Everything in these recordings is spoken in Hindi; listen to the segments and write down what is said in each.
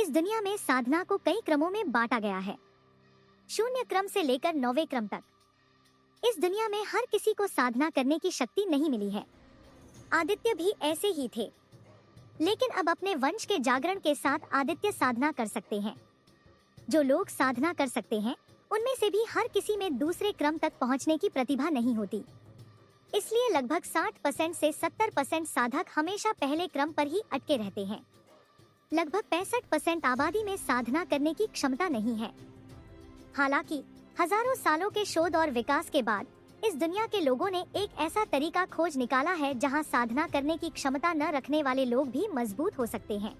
इस दुनिया में साधना को कई क्रमों में बांटा गया है, 0 क्रम से लेकर 9वें क्रम तक। इस दुनिया में हर किसी को साधना करने की शक्ति नहीं मिली है। आदित्य भी ऐसे ही थे, लेकिन अब अपने वंश के जागरण के साथ आदित्य साधना कर सकते हैं। जो लोग साधना कर सकते हैं, उनमें से भी हर किसी में दूसरे क्रम तक पहुंचने की प्रतिभा नहीं होती। इसलिए लगभग 60% से 70% साधक हमेशा पहले क्रम पर ही अटके रहते हैं। लगभग 65% आबादी में साधना करने की क्षमता नहीं है। हालांकि हजारों सालों के शोध और विकास के बाद इस दुनिया के लोगों ने एक ऐसा तरीका खोज निकाला है जहां साधना करने की क्षमता न रखने वाले लोग भी मजबूत हो सकते हैं।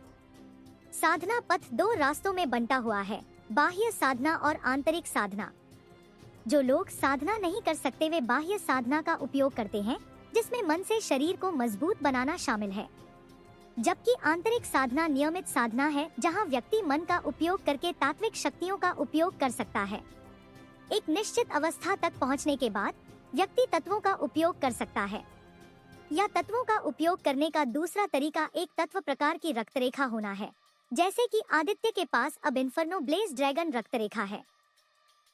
साधना पथ 2 रास्तों में बंटा हुआ है, बाह्य साधना और आंतरिक साधना। जो लोग साधना नहीं कर सकते वे बाह्य साधना का उपयोग करते हैं, जिसमें मन से शरीर को मजबूत बनाना शामिल है, जबकि आंतरिक साधना नियमित साधना है जहां व्यक्ति मन का उपयोग करके तात्विक शक्तियों का उपयोग कर सकता है। एक निश्चित अवस्था तक पहुंचने के बाद व्यक्ति तत्वों का उपयोग कर सकता है, या तत्वों का उपयोग करने का दूसरा तरीका एक तत्व प्रकार की रक्तरेखा होना है, जैसे कि आदित्य के पास अब इन्फर्नो ब्लेज ड्रैगन रक्तरेखा है।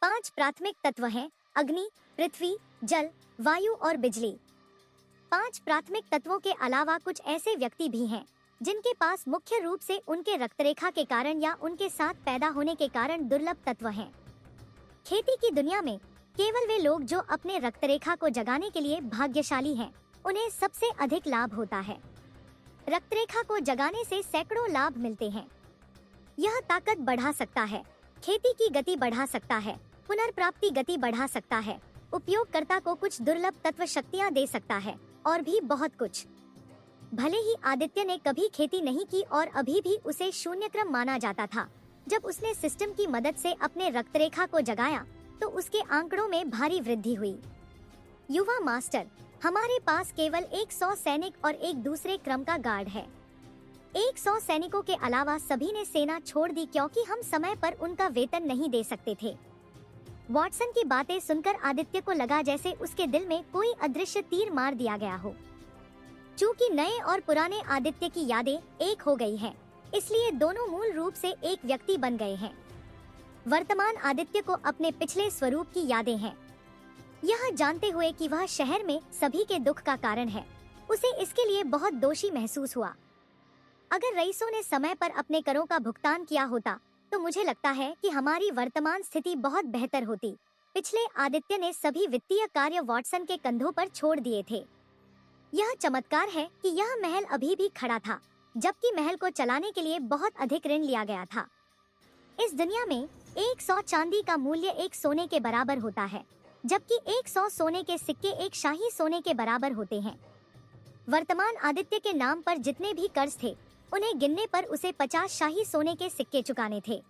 5 प्राथमिक तत्व हैं: अग्नि, पृथ्वी, जल, वायु और बिजली। 5 प्राथमिक तत्वों के अलावा कुछ ऐसे व्यक्ति भी हैं जिनके पास मुख्य रूप से उनके रक्तरेखा के कारण या उनके साथ पैदा होने के कारण दुर्लभ तत्व हैं। खेती की दुनिया में केवल वे लोग जो अपने रक्तरेखा को जगाने के लिए भाग्यशाली हैं, उन्हें सबसे अधिक लाभ होता है। रक्तरेखा को जगाने से सैकड़ों लाभ मिलते हैं। यह ताकत बढ़ा सकता है, खेती की गति बढ़ा सकता है, पुनर्प्राप्ति गति बढ़ा सकता है, उपयोगकर्ता को कुछ दुर्लभ तत्व शक्तियाँ दे सकता है और भी बहुत कुछ। भले ही आदित्य ने कभी खेती नहीं की और अभी भी उसे 0 क्रम माना जाता था, जब उसने सिस्टम की मदद से अपने रक्तरेखा को जगाया तो उसके आंकड़ों में भारी वृद्धि हुई। युवा मास्टर, हमारे पास केवल 100 सैनिक और एक दूसरे क्रम का गार्ड है। 100 सैनिकों के अलावा सभी ने सेना छोड़ दी क्योंकि हम समय पर उनका वेतन नहीं दे सकते थे। वॉटसन की बातें सुनकर आदित्य को लगा जैसे उसके दिल में कोई अदृश्य तीर मार दिया गया हो। चूँकि नए और पुराने आदित्य की यादें एक हो गई हैं, इसलिए दोनों मूल रूप से एक व्यक्ति बन गए हैं। वर्तमान आदित्य को अपने पिछले स्वरूप की यादें हैं। यह जानते हुए कि वह शहर में सभी के दुख का कारण है, उसे इसके लिए बहुत दोषी महसूस हुआ। अगर रईसों ने समय पर अपने करों का भुगतान किया होता तो मुझे लगता है कि हमारी वर्तमान स्थिति बहुत बेहतर होती। पिछले आदित्य ने सभी वित्तीय कार्य वॉटसन के कंधों पर छोड़ दिए थे। यह चमत्कार है कि यह महल अभी भी खड़ा था, जबकि महल को चलाने के लिए बहुत अधिक ऋण लिया गया था। इस दुनिया में 100 चांदी का मूल्य 1 सोने के बराबर होता है, जबकि 100 सोने के सिक्के एक शाही सोने के बराबर होते हैं। वर्तमान आदित्य के नाम पर जितने भी कर्ज थे, उन्हें गिनने पर उसे 50 शाही सोने के सिक्के चुकाने थे।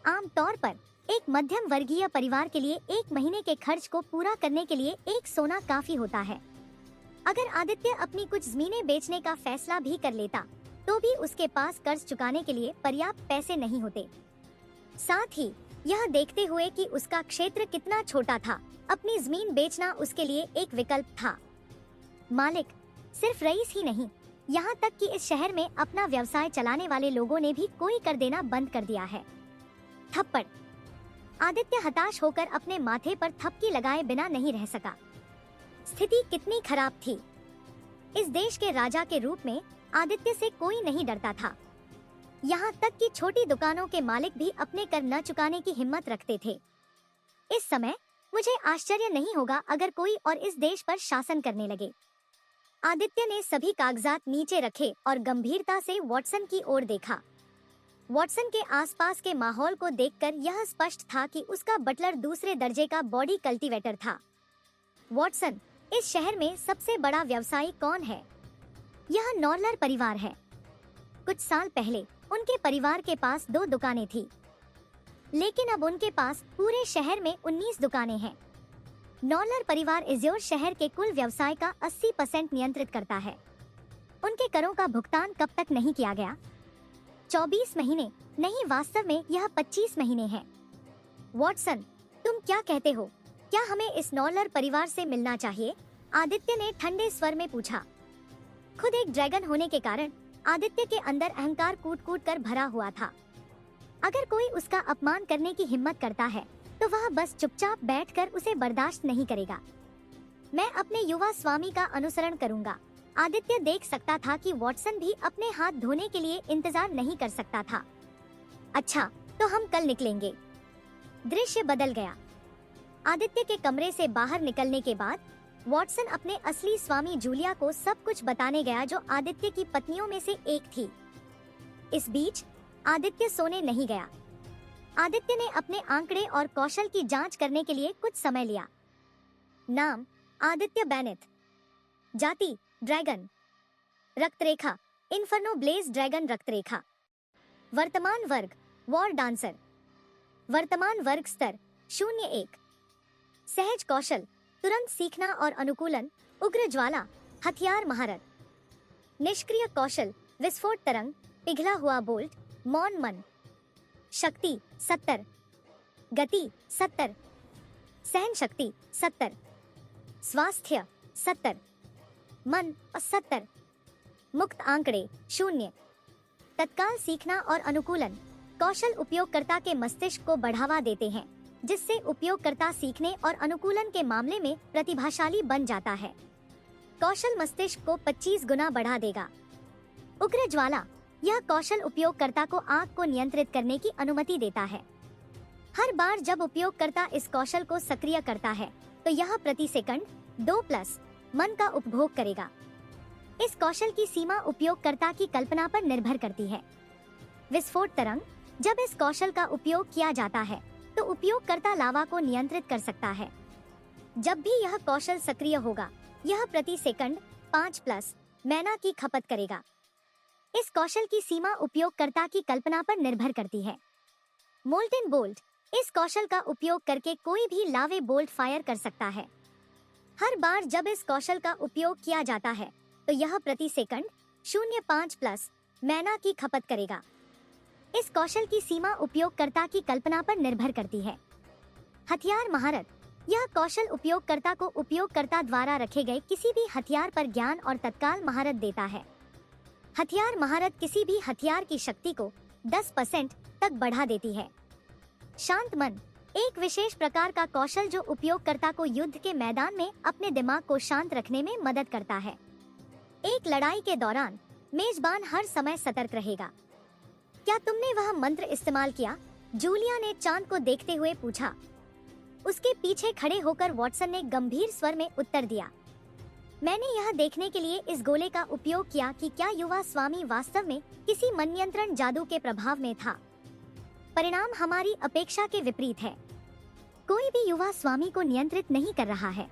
आम तौर पर एक मध्यम वर्गीय परिवार के लिए 1 महीने के खर्च को पूरा करने के लिए 1 सोना काफी होता है। अगर आदित्य अपनी कुछ जमीनें बेचने का फैसला भी कर लेता, तो भी उसके पास कर्ज चुकाने के लिए पर्याप्त पैसे नहीं होते। साथ ही यह देखते हुए कि उसका क्षेत्र कितना छोटा था, अपनी जमीन बेचना उसके लिए एक विकल्प था। मालिक सिर्फ रईस ही नहीं, यहाँ तक कि इस शहर में अपना व्यवसाय चलाने वाले लोगों ने भी कोई कर देना बंद कर दिया है। थप्पड़। आदित्य हताश होकर अपने माथे पर थपकी लगाए बिना नहीं रह सका। स्थिति कितनी खराब थी। इस देश के राजा के रूप में आदित्य से कोई नहीं डरता था। यहाँ तक कि छोटी दुकानों के मालिक भी अपने कर न चुकाने की हिम्मत रखते थे। इस समय मुझे आश्चर्य नहीं होगा अगर कोई और इस देश पर शासन करने लगे। आदित्य ने सभी कागजात नीचे रखे और गंभीरता से वॉटसन की ओर देखा। वॉटसन के आसपास के माहौल को देखकर यह स्पष्ट था कि उसका बटलर दूसरे दर्जे का बॉडी कल्टीवेटर था। वॉटसन, इस शहर में सबसे बड़ा व्यवसायी कौन है? यह नॉर्लर परिवार है। कुछ साल पहले उनके परिवार के पास 2 दुकानें थी, लेकिन अब उनके पास पूरे शहर में 19 दुकानें हैं। नॉर्लर परिवार इज्योर शहर के कुल व्यवसाय का 80% नियंत्रित करता है। उनके करों का भुगतान कब तक नहीं किया गया? 24 महीने नहीं, वास्तव में यह 25 महीने हैं। वॉटसन, तुम क्या कहते हो? क्या हमें इस नॉर्लर परिवार से मिलना चाहिए? आदित्य ने ठंडे स्वर में पूछा। खुद एक ड्रैगन होने के कारण आदित्य के अंदर अहंकार कूट कूट कर भरा हुआ था। अगर कोई उसका अपमान करने की हिम्मत करता है तो वह बस चुपचाप बैठकर उसे बर्दाश्त नहीं करेगा। मैं अपने युवा स्वामी का अनुसरण करूंगा। आदित्य देख सकता था कि वॉटसन भी अपने हाथ धोने के लिए इंतजार नहीं कर सकता था। अच्छा, तो हम कल निकलेंगे। दृश्य बदल गया। आदित्य के कमरे से बाहर निकलने के बाद वॉटसन अपने असली स्वामी जूलिया को सब कुछ बताने गया, जो आदित्य की पत्नियों में से एक थी। इस बीच आदित्य सोने नहीं गया। आदित्य ने अपने आंकड़े और कौशल की जांच करने के लिए कुछ समय लिया। नाम आदित्य बेनेथ। जाति ड्रैगन। रक्तरेखा इन्फर्नो ब्लेज ड्रैगन रक्तरेखा। वर्तमान वर्ग वॉर डांसर। वर्तमान वर्ग स्तर 01। सहज कौशल तुरंत सीखना और अनुकूलन, उग्र ज्वाला, हथियार महारत। निष्क्रिय कौशल विस्फोट तरंग, पिघला हुआ बोल्ट, मौन मन। शक्ति 70। गति 70। सहन शक्ति 70। स्वास्थ्य 70। मन 70। मुक्त आंकड़े 0। तत्काल सीखना और अनुकूलन कौशल उपयोगकर्ता के मस्तिष्क को बढ़ावा देते हैं, जिससे उपयोगकर्ता सीखने और अनुकूलन के मामले में प्रतिभाशाली बन जाता है। कौशल मस्तिष्क को 25 गुना बढ़ा देगा। उग्र ज्वाला यह कौशल उपयोगकर्ता को आग को नियंत्रित करने की अनुमति देता है। हर बार जब उपयोगकर्ता इस कौशल को सक्रिय करता है तो यह प्रति सेकंड 2+ मन का उपभोग करेगा। इस कौशल की सीमा उपयोगकर्ता की कल्पना पर निर्भर करती है। विस्फोट तरंग जब इस कौशल का उपयोग किया जाता है तो उपयोगकर्ता लावा को नियंत्रित कर सकता है। जब भी यह कौशल सक्रिय होगा, यह प्रति सेकंड 5+ मैना की खपत करेगा। इस कौशल की सीमा उपयोगकर्ता की कल्पना पर निर्भर करती है। मोल्टेन बोल्ट इस कौशल का उपयोग करके कोई भी लावे बोल्ट फायर कर सकता है। हर बार जब इस कौशल का उपयोग किया जाता है तो यह प्रति सेकंड 0.5+ मैना की खपत करेगा। इस कौशल की सीमा उपयोगकर्ता की कल्पना पर निर्भर करती है। हथियार महारत यह कौशल उपयोगकर्ता को उपयोगकर्ता द्वारा रखे गए किसी भी हथियार पर ज्ञान और तत्काल महारत देता है। हथियार महारत किसी भी हथियार की शक्ति को 10% तक बढ़ा देती है। शांत मन एक विशेष प्रकार का कौशल जो उपयोगकर्ता को युद्ध के मैदान में अपने दिमाग को शांत रखने में मदद करता है। एक लड़ाई के दौरान मेजबान हर समय सतर्क रहेगा। क्या तुमने वह मंत्र इस्तेमाल किया? जूलिया ने चांद को देखते हुए पूछा। उसके पीछे खड़े होकर वॉटसन ने गंभीर स्वर में उत्तर दिया, मैंने यह देखने के लिए इस गोले का उपयोग किया कि क्या युवा स्वामी वास्तव में किसी मन नियंत्रण जादू के प्रभाव में था। परिणाम हमारी अपेक्षा के विपरीत है। कोई भी युवा स्वामी को नियंत्रित नहीं कर रहा है।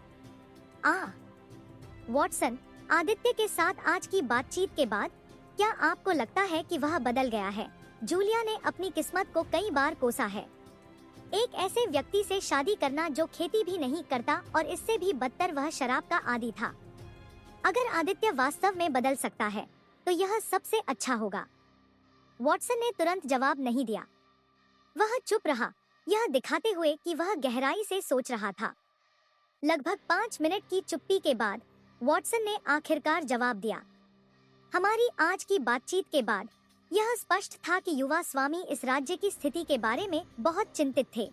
वॉटसन, आदित्य के साथ आज की बातचीत के बाद क्या आपको लगता है कि वह बदल गया है? जूलिया ने अपनी किस्मत को कई बार कोसा है। एक ऐसे व्यक्ति से शादी करना जो खेती भी नहीं करता और इससे भी बदतर वह शराब का आदी था। अगर आदित्य वास्तव में बदल सकता है तो यह सबसे अच्छा होगा। वॉटसन ने तुरंत जवाब नहीं दिया। वह चुप रहा, यह दिखाते हुए कि वह गहराई से सोच रहा था। लगभग 5 मिनट की चुप्पी के बाद वॉटसन ने आखिरकार जवाब दिया। हमारी आज की बातचीत के बाद यह स्पष्ट था कि युवा स्वामी इस राज्य की स्थिति के बारे में बहुत चिंतित थे।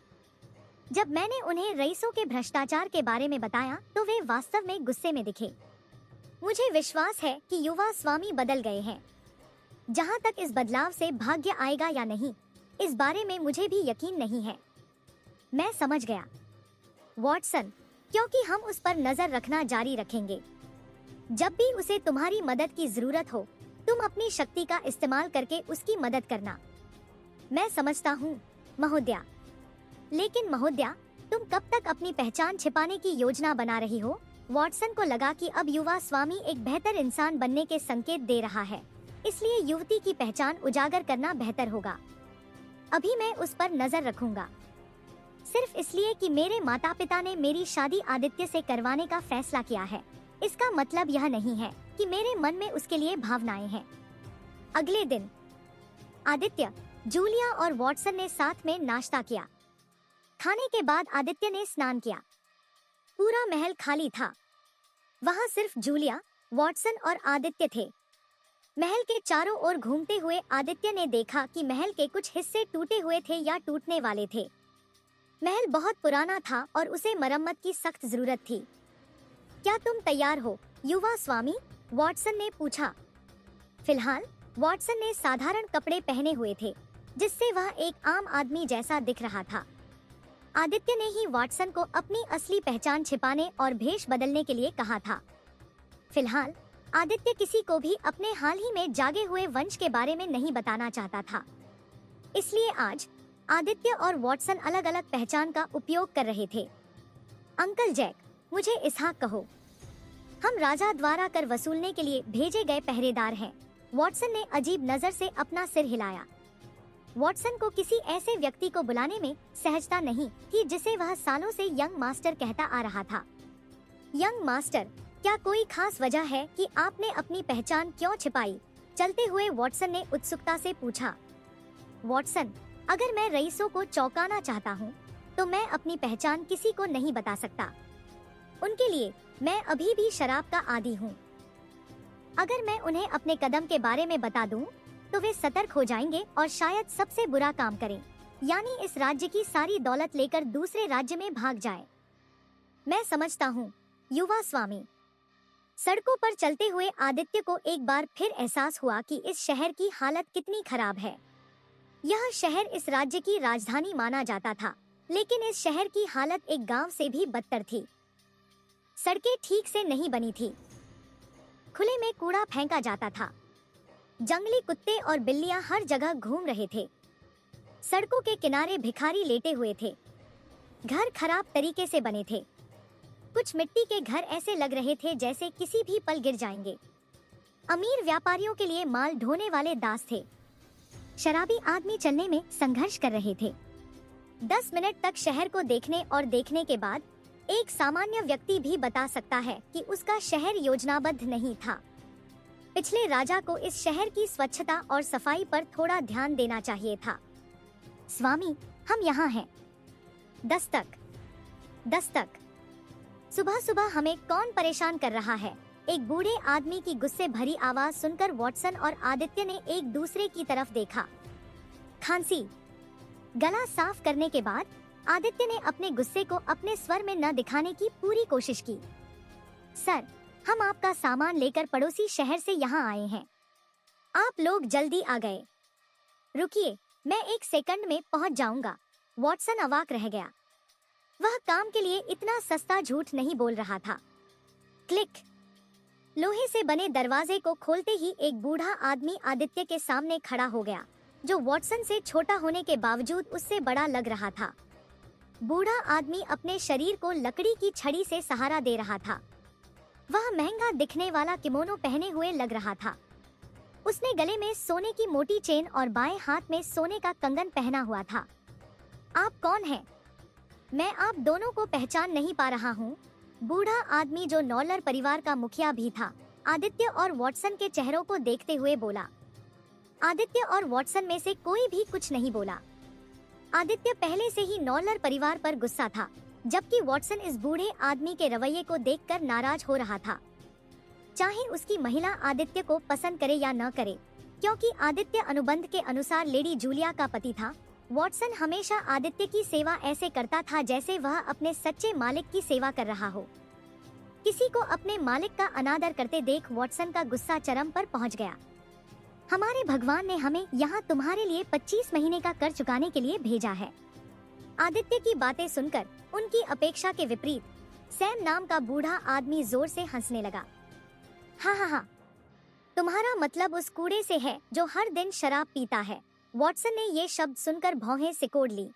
जब मैंने उन्हें रईसों के भ्रष्टाचार के बारे में बताया तो वे वास्तव में गुस्से में दिखे। मुझे विश्वास है कि युवा स्वामी बदल गए हैं। जहां तक इस बदलाव से भाग्य आएगा या नहीं, इस बारे में मुझे भी यकीन नहीं है। मैं समझ गया वॉटसन, क्योंकि हम उस पर नजर रखना जारी रखेंगे। जब भी उसे तुम्हारी मदद की जरूरत हो, तुम अपनी शक्ति का इस्तेमाल करके उसकी मदद करना। मैं समझता हूँ महोदया। लेकिन महोदया, तुम कब तक अपनी पहचान छिपाने की योजना बना रही हो? वॉटसन को लगा कि अब युवा स्वामी एक बेहतर इंसान बनने के संकेत दे रहा है, इसलिए युवती की पहचान उजागर करना बेहतर होगा। अभी मैं उस पर नजर रखूंगा, सिर्फ इसलिए कि मेरे माता पिता ने मेरी शादी आदित्य से करवाने का फैसला किया है। इसका मतलब यह नहीं है कि मेरे मन में उसके लिए भावनाएं हैं। अगले दिन आदित्य, जूलिया और वॉटसन ने साथ में नाश्ता किया। खाने के बाद आदित्य ने स्नान किया। पूरा महल खाली था। वहां सिर्फ जूलिया, वॉटसन और आदित्य थे। महल के चारों ओर घूमते हुए आदित्य ने देखा कि महल के कुछ हिस्से टूटे हुए थे या टूटने वाले थे। महल बहुत पुराना था और उसे मरम्मत की सख्त जरूरत थी। क्या तुम तैयार हो, युवा स्वामी? वॉटसन ने पूछा। फिलहाल वॉटसन ने साधारण कपड़े पहने हुए थे, जिससे वह एक आम आदमी जैसा दिख रहा था। आदित्य ने ही वॉटसन को अपनी असली पहचान छिपाने और भेष बदलने के लिए कहा था। फिलहाल आदित्य किसी को भी अपने हाल ही में जागे हुए वंश के बारे में नहीं बताना चाहता था। इसलिए आज आदित्य और वॉटसन अलग अलग पहचान का उपयोग कर रहे थे। अंकल जैक, मुझे इसहाक कहो। हम राजा द्वारा कर वसूलने के लिए भेजे गए पहरेदार हैं। वॉटसन ने अजीब नजर से अपना सिर हिलाया। वॉटसन को किसी ऐसे व्यक्ति को बुलाने में सहजता नहीं थी जिसे वह सालों से यंग मास्टर कहता आ रहा था। यंग मास्टर, क्या कोई खास वजह है कि आपने अपनी पहचान क्यों छिपाई? चलते हुए वॉटसन ने उत्सुकता से पूछा। वॉटसन, अगर मैं रईसों को चौंकाना चाहता हूँ, तो मैं अपनी पहचान किसी को नहीं बता सकता। उनके लिए मैं अभी भी शराब का आदी हूँ। अगर मैं उन्हें अपने कदम के बारे में बता दूँ, तो वे सतर्क हो जाएंगे और शायद सबसे बुरा काम करें, यानी इस राज्य की सारी दौलत लेकर दूसरे राज्य में भाग जाए। मैं समझता हूँ, युवा स्वामी। सड़कों पर चलते हुए आदित्य को एक बार फिर एहसास हुआ कि इस शहर की हालत कितनी खराब है। यह शहर इस राज्य की राजधानी माना जाता था, लेकिन इस शहर की हालत एक गांव से भी बदतर थी। सड़कें ठीक से नहीं बनी थी। खुले में कूड़ा फेंका जाता था। जंगली कुत्ते और बिल्लियां हर जगह घूम रहे थे। सड़कों के किनारे भिखारी लेटे हुए थे। घर खराब तरीके से बने थे। कुछ मिट्टी के घर ऐसे लग रहे थे जैसे किसी भी पल गिर जाएंगे। अमीर व्यापारियों के लिए माल ढोने वाले दास थे। शराबी आदमी चलने में संघर्ष कर रहे थे। 10 मिनट तक शहर को देखने और देखने के बाद एक सामान्य व्यक्ति भी बता सकता है कि उसका शहर योजनाबद्ध नहीं था। पिछले राजा को इस शहर की स्वच्छता और सफाई पर थोड़ा ध्यान देना चाहिए था। स्वामी, हम यहाँ हैं। दस्तक, दस्तक। सुबह सुबह हमें कौन परेशान कर रहा है? एक बूढ़े आदमी की गुस्से भरी आवाज सुनकर वॉटसन और आदित्य ने एक दूसरे की तरफ देखा। खांसी। गला साफ करने के बाद आदित्य ने अपने गुस्से को अपने स्वर में न दिखाने की पूरी कोशिश की। सर, हम आपका सामान लेकर पड़ोसी शहर से यहाँ आए हैं। आप लोग जल्दी आ गए। रुकिए, मैं 1 सेकंड में पहुँच जाऊंगा। वॉटसन अवाक रह गया। वह काम के लिए इतना सस्ता झूठ नहीं बोल रहा था। क्लिक। लोहे से बने दरवाजे को खोलते ही एक बूढ़ा आदमी आदित्य के सामने खड़ा हो गया, जो वॉटसन से छोटा होने के बावजूद उससे बड़ा लग रहा था। बूढ़ा आदमी अपने शरीर को लकड़ी की छड़ी से सहारा दे रहा था। वह महंगा दिखने वाला किमोनो पहने हुए लग रहा था। उसने गले में सोने की मोटी चेन और बाएं हाथ में सोने का कंगन पहना हुआ था। आप कौन हैं? मैं आप दोनों को पहचान नहीं पा रहा हूँ। बूढ़ा आदमी, जो नॉलर परिवार का मुखिया भी था, आदित्य और वॉटसन के चेहरों को देखते हुए बोला। आदित्य और वॉटसन में से कोई भी कुछ नहीं बोला। आदित्य पहले से ही नॉलर परिवार पर गुस्सा था, जबकि वॉटसन इस बूढ़े आदमी के रवैये को देखकर नाराज हो रहा था। चाहे उसकी महिला आदित्य को पसंद करे या न करे, क्योंकि आदित्य अनुबंध के अनुसार लेडी जूलिया का पति था, वॉटसन हमेशा आदित्य की सेवा ऐसे करता था जैसे वह अपने सच्चे मालिक की सेवा कर रहा हो। किसी को अपने मालिक का अनादर करते देख वॉटसन का गुस्सा चरम पर पहुंच गया। हमारे भगवान ने हमें यहाँ तुम्हारे लिए 25 महीने का कर चुकाने के लिए भेजा है। आदित्य की बातें सुनकर उनकी अपेक्षा के विपरीत सैम नाम का बूढ़ा आदमी जोर से हंसने लगा। हाँ, तुम्हारा मतलब उस कूड़े से है जो हर दिन शराब पीता है। वॉटसन ने ये शब्द सुनकर भौहें सिकोड़ ली,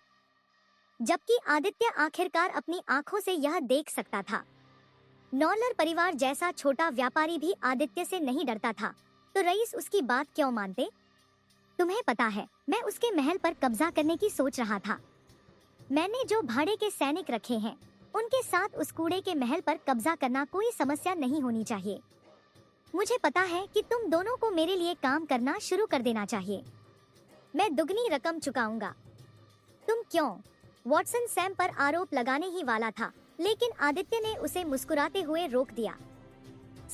जबकि आदित्य आखिरकार अपनी आंखों से यह देख सकता था। नॉलर परिवार जैसा छोटा व्यापारी भी आदित्य से नहीं डरता था, तो रईस उसकी बात क्यों मानते? तुम्हें पता है, मैं उसके महल पर कब्जा करने की सोच रहा था। मैंने जो भाड़े के सैनिक रखे हैं, उनके साथ उस कूड़े के महल पर कब्जा करना कोई समस्या नहीं होनी चाहिए। मुझे पता है कि तुम दोनों को मेरे लिए काम करना शुरू कर देना चाहिए। मैं दुगनी रकम चुकाऊंगा। तुम क्यों? वॉटसन सैम पर आरोप लगाने ही वाला था, लेकिन आदित्य ने उसे मुस्कुराते हुए रोक दिया।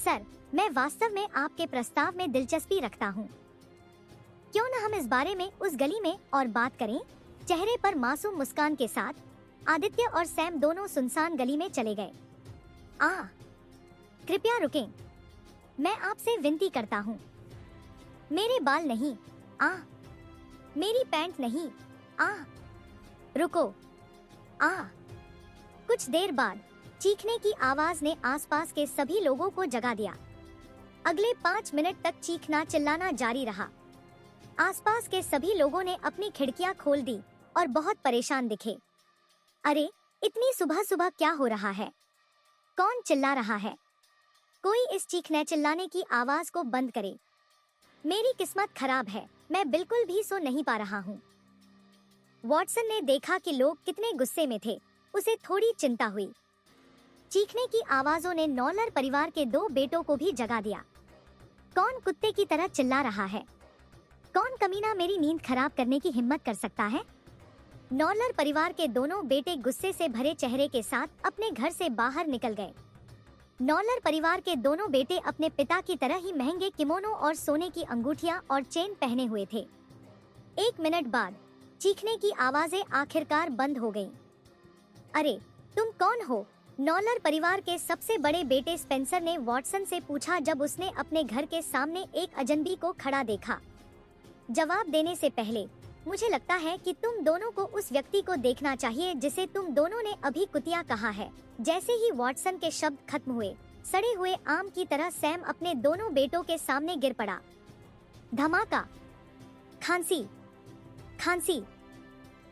सर, मैं वास्तव में आपके प्रस्ताव में दिलचस्पी रखता हूँ। क्यों न हम इस बारे में उस गली में और बात करें। चेहरे पर मासूम मुस्कान के साथ आदित्य और सैम दोनों सुनसान गली में चले गए। कृपया रुकें, मैं आपसे विनती करता हूँ। मेरे बाल नहीं, मेरी पैंट नहीं, रुको। कुछ देर बाद चीखने की आवाज ने आसपास के सभी लोगों को जगा दिया। अगले 5 मिनट तक चीखना चिल्लाना जारी रहा। आसपास के सभी लोगों ने अपनी खिड़कियां खोल दी और बहुत परेशान दिखे। अरे, इतनी सुबह सुबह क्या हो रहा है? कौन चिल्ला रहा है? कोई इस चीखने चिल्लाने की आवाज को बंद करे। मेरी किस्मत खराब है, मैं बिल्कुल भी सो नहीं पा रहा हूँ। वॉटसन ने देखा कि लोग कितने गुस्से में थे। उसे थोड़ी चिंता हुई। चीखने की आवाजों ने नॉलर परिवार के 2 बेटों को भी जगा दिया। कौन कुत्ते की तरह चिल्ला रहा है? कौन कमीना मेरी नींद खराब करने की हिम्मत कर सकता है? नॉलर परिवार के दोनों बेटे गुस्से से भरे चेहरे के साथ अपने घर से बाहर निकल गए। नॉलर परिवार के दोनों बेटे अपने पिता की तरह ही महंगे किमोनो और सोने की अंगूठियां और चेन पहने हुए थे। 1 मिनट बाद चीखने की आवाजें आखिरकार बंद हो गईं। अरे, तुम कौन हो? नॉलर परिवार के सबसे बड़े बेटे स्पेंसर ने वॉटसन से पूछा जब उसने अपने घर के सामने एक अजनबी को खड़ा देखा। जवाब देने से पहले, मुझे लगता है कि तुम दोनों को उस व्यक्ति को देखना चाहिए जिसे तुम दोनों ने अभी कुतिया कहा है। जैसे ही वॉटसन के शब्द खत्म हुए, सड़े हुए आम की तरह सैम अपने दोनों बेटों के सामने गिर पड़ा। धमाका, खांसी, खांसी।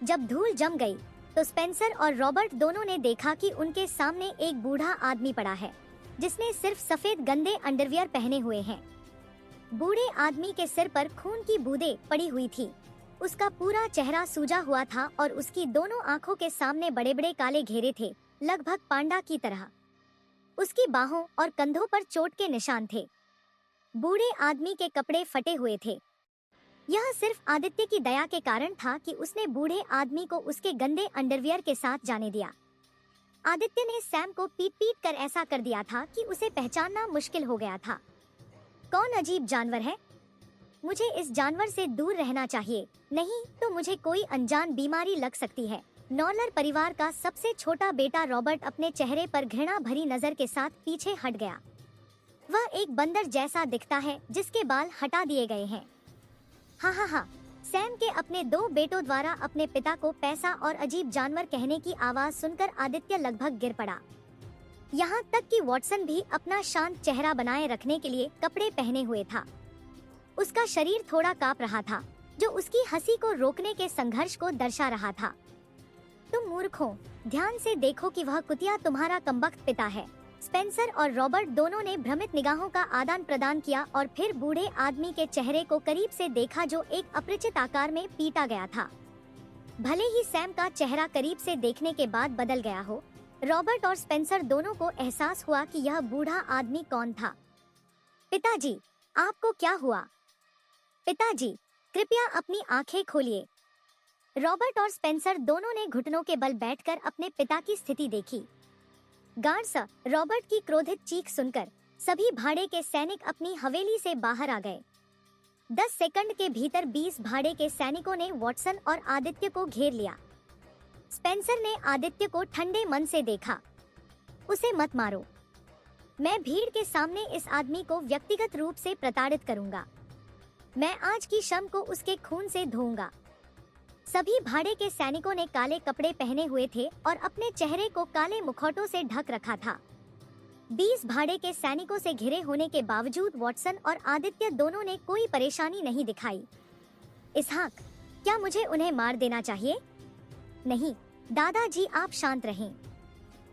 जब धूल जम गई तो स्पेंसर और रॉबर्ट दोनों ने देखा कि उनके सामने एक बूढ़ा आदमी पड़ा है जिसने सिर्फ सफेद गंदे अंडरवियर पहने हुए हैं। बूढ़े आदमी के सिर पर खून की बूंदें पड़ी हुई थी। उसका पूरा चेहरा सूजा हुआ था और उसकी दोनों आंखों के सामने बड़े बड़े काले घेरे थे, लगभग पांडा की तरह। उसकी बाहों और कंधों पर चोट के निशान थे। बूढ़े आदमी के कपड़े फटे हुए थे। यह सिर्फ आदित्य की दया के कारण था कि उसने बूढ़े आदमी को उसके गंदे अंडरवियर के साथ जाने दिया। आदित्य ने सैम को पीट पीट कर ऐसा कर दिया था कि उसे पहचानना मुश्किल हो गया था। कौन अजीब जानवर है? मुझे इस जानवर से दूर रहना चाहिए, नहीं तो मुझे कोई अनजान बीमारी लग सकती है। नॉलर परिवार का सबसे छोटा बेटा रॉबर्ट अपने चेहरे पर घृणा भरी नजर के साथ पीछे हट गया। वह एक बंदर जैसा दिखता है जिसके बाल हटा दिए गए हैं। हाँ, सैम के अपने 2 बेटों द्वारा अपने पिता को पैसा और अजीब जानवर कहने की आवाज सुनकर आदित्य लगभग गिर पड़ा। यहाँ तक कि वॉटसन भी अपना शांत चेहरा बनाए रखने के लिए कपड़े पहने हुए था। उसका शरीर थोड़ा कांप रहा था, जो उसकी हंसी को रोकने के संघर्ष को दर्शा रहा था। तुम मूर्ख हो, ध्यान से देखो कि वह कुतिया तुम्हारा कमबख्त पिता है। स्पेंसर और रॉबर्ट दोनों ने भ्रमित निगाहों का आदान प्रदान किया और फिर बूढ़े आदमी के चेहरे को करीब से देखा जो एक अपरिचित आकार में पीटा गया था। भले ही सैम का चेहरा करीब से देखने के बाद बदल गया हो, रॉबर्ट और स्पेंसर दोनों को एहसास हुआ कि यह बूढ़ा आदमी कौन था। पिताजी, आपको क्या हुआ? पिताजी, कृपया अपनी आंखें खोलिए। रॉबर्ट और स्पेंसर दोनों ने घुटनों के बल बैठकर अपने पिता की स्थिति देखी। गार्ड्स, रॉबर्ट की क्रोधित चीख सुनकर सभी भाड़े के सैनिक अपनी हवेली से बाहर आ गए। 10 सेकंड के भीतर 20 भाड़े के सैनिकों ने वॉटसन और आदित्य को घेर लिया। स्पेंसर ने आदित्य को ठंडे मन से देखा। उसे मत मारो। मैं भीड़ के सामने इस आदमी को व्यक्तिगत रूप से प्रताड़ित करूंगा। मैं आज की शम को उसके खून से धोऊंगा। सभी भाड़े के सैनिकों ने काले कपड़े पहने हुए थे और अपने चेहरे को काले मुखौटों से ढक रखा था। 20 भाड़े के सैनिकों से घिरे होने के बावजूद वॉटसन और आदित्य दोनों ने कोई परेशानी नहीं दिखाई। इसहाक, क्या मुझे उन्हें मार देना चाहिए? नहीं दादाजी, आप शांत रहें।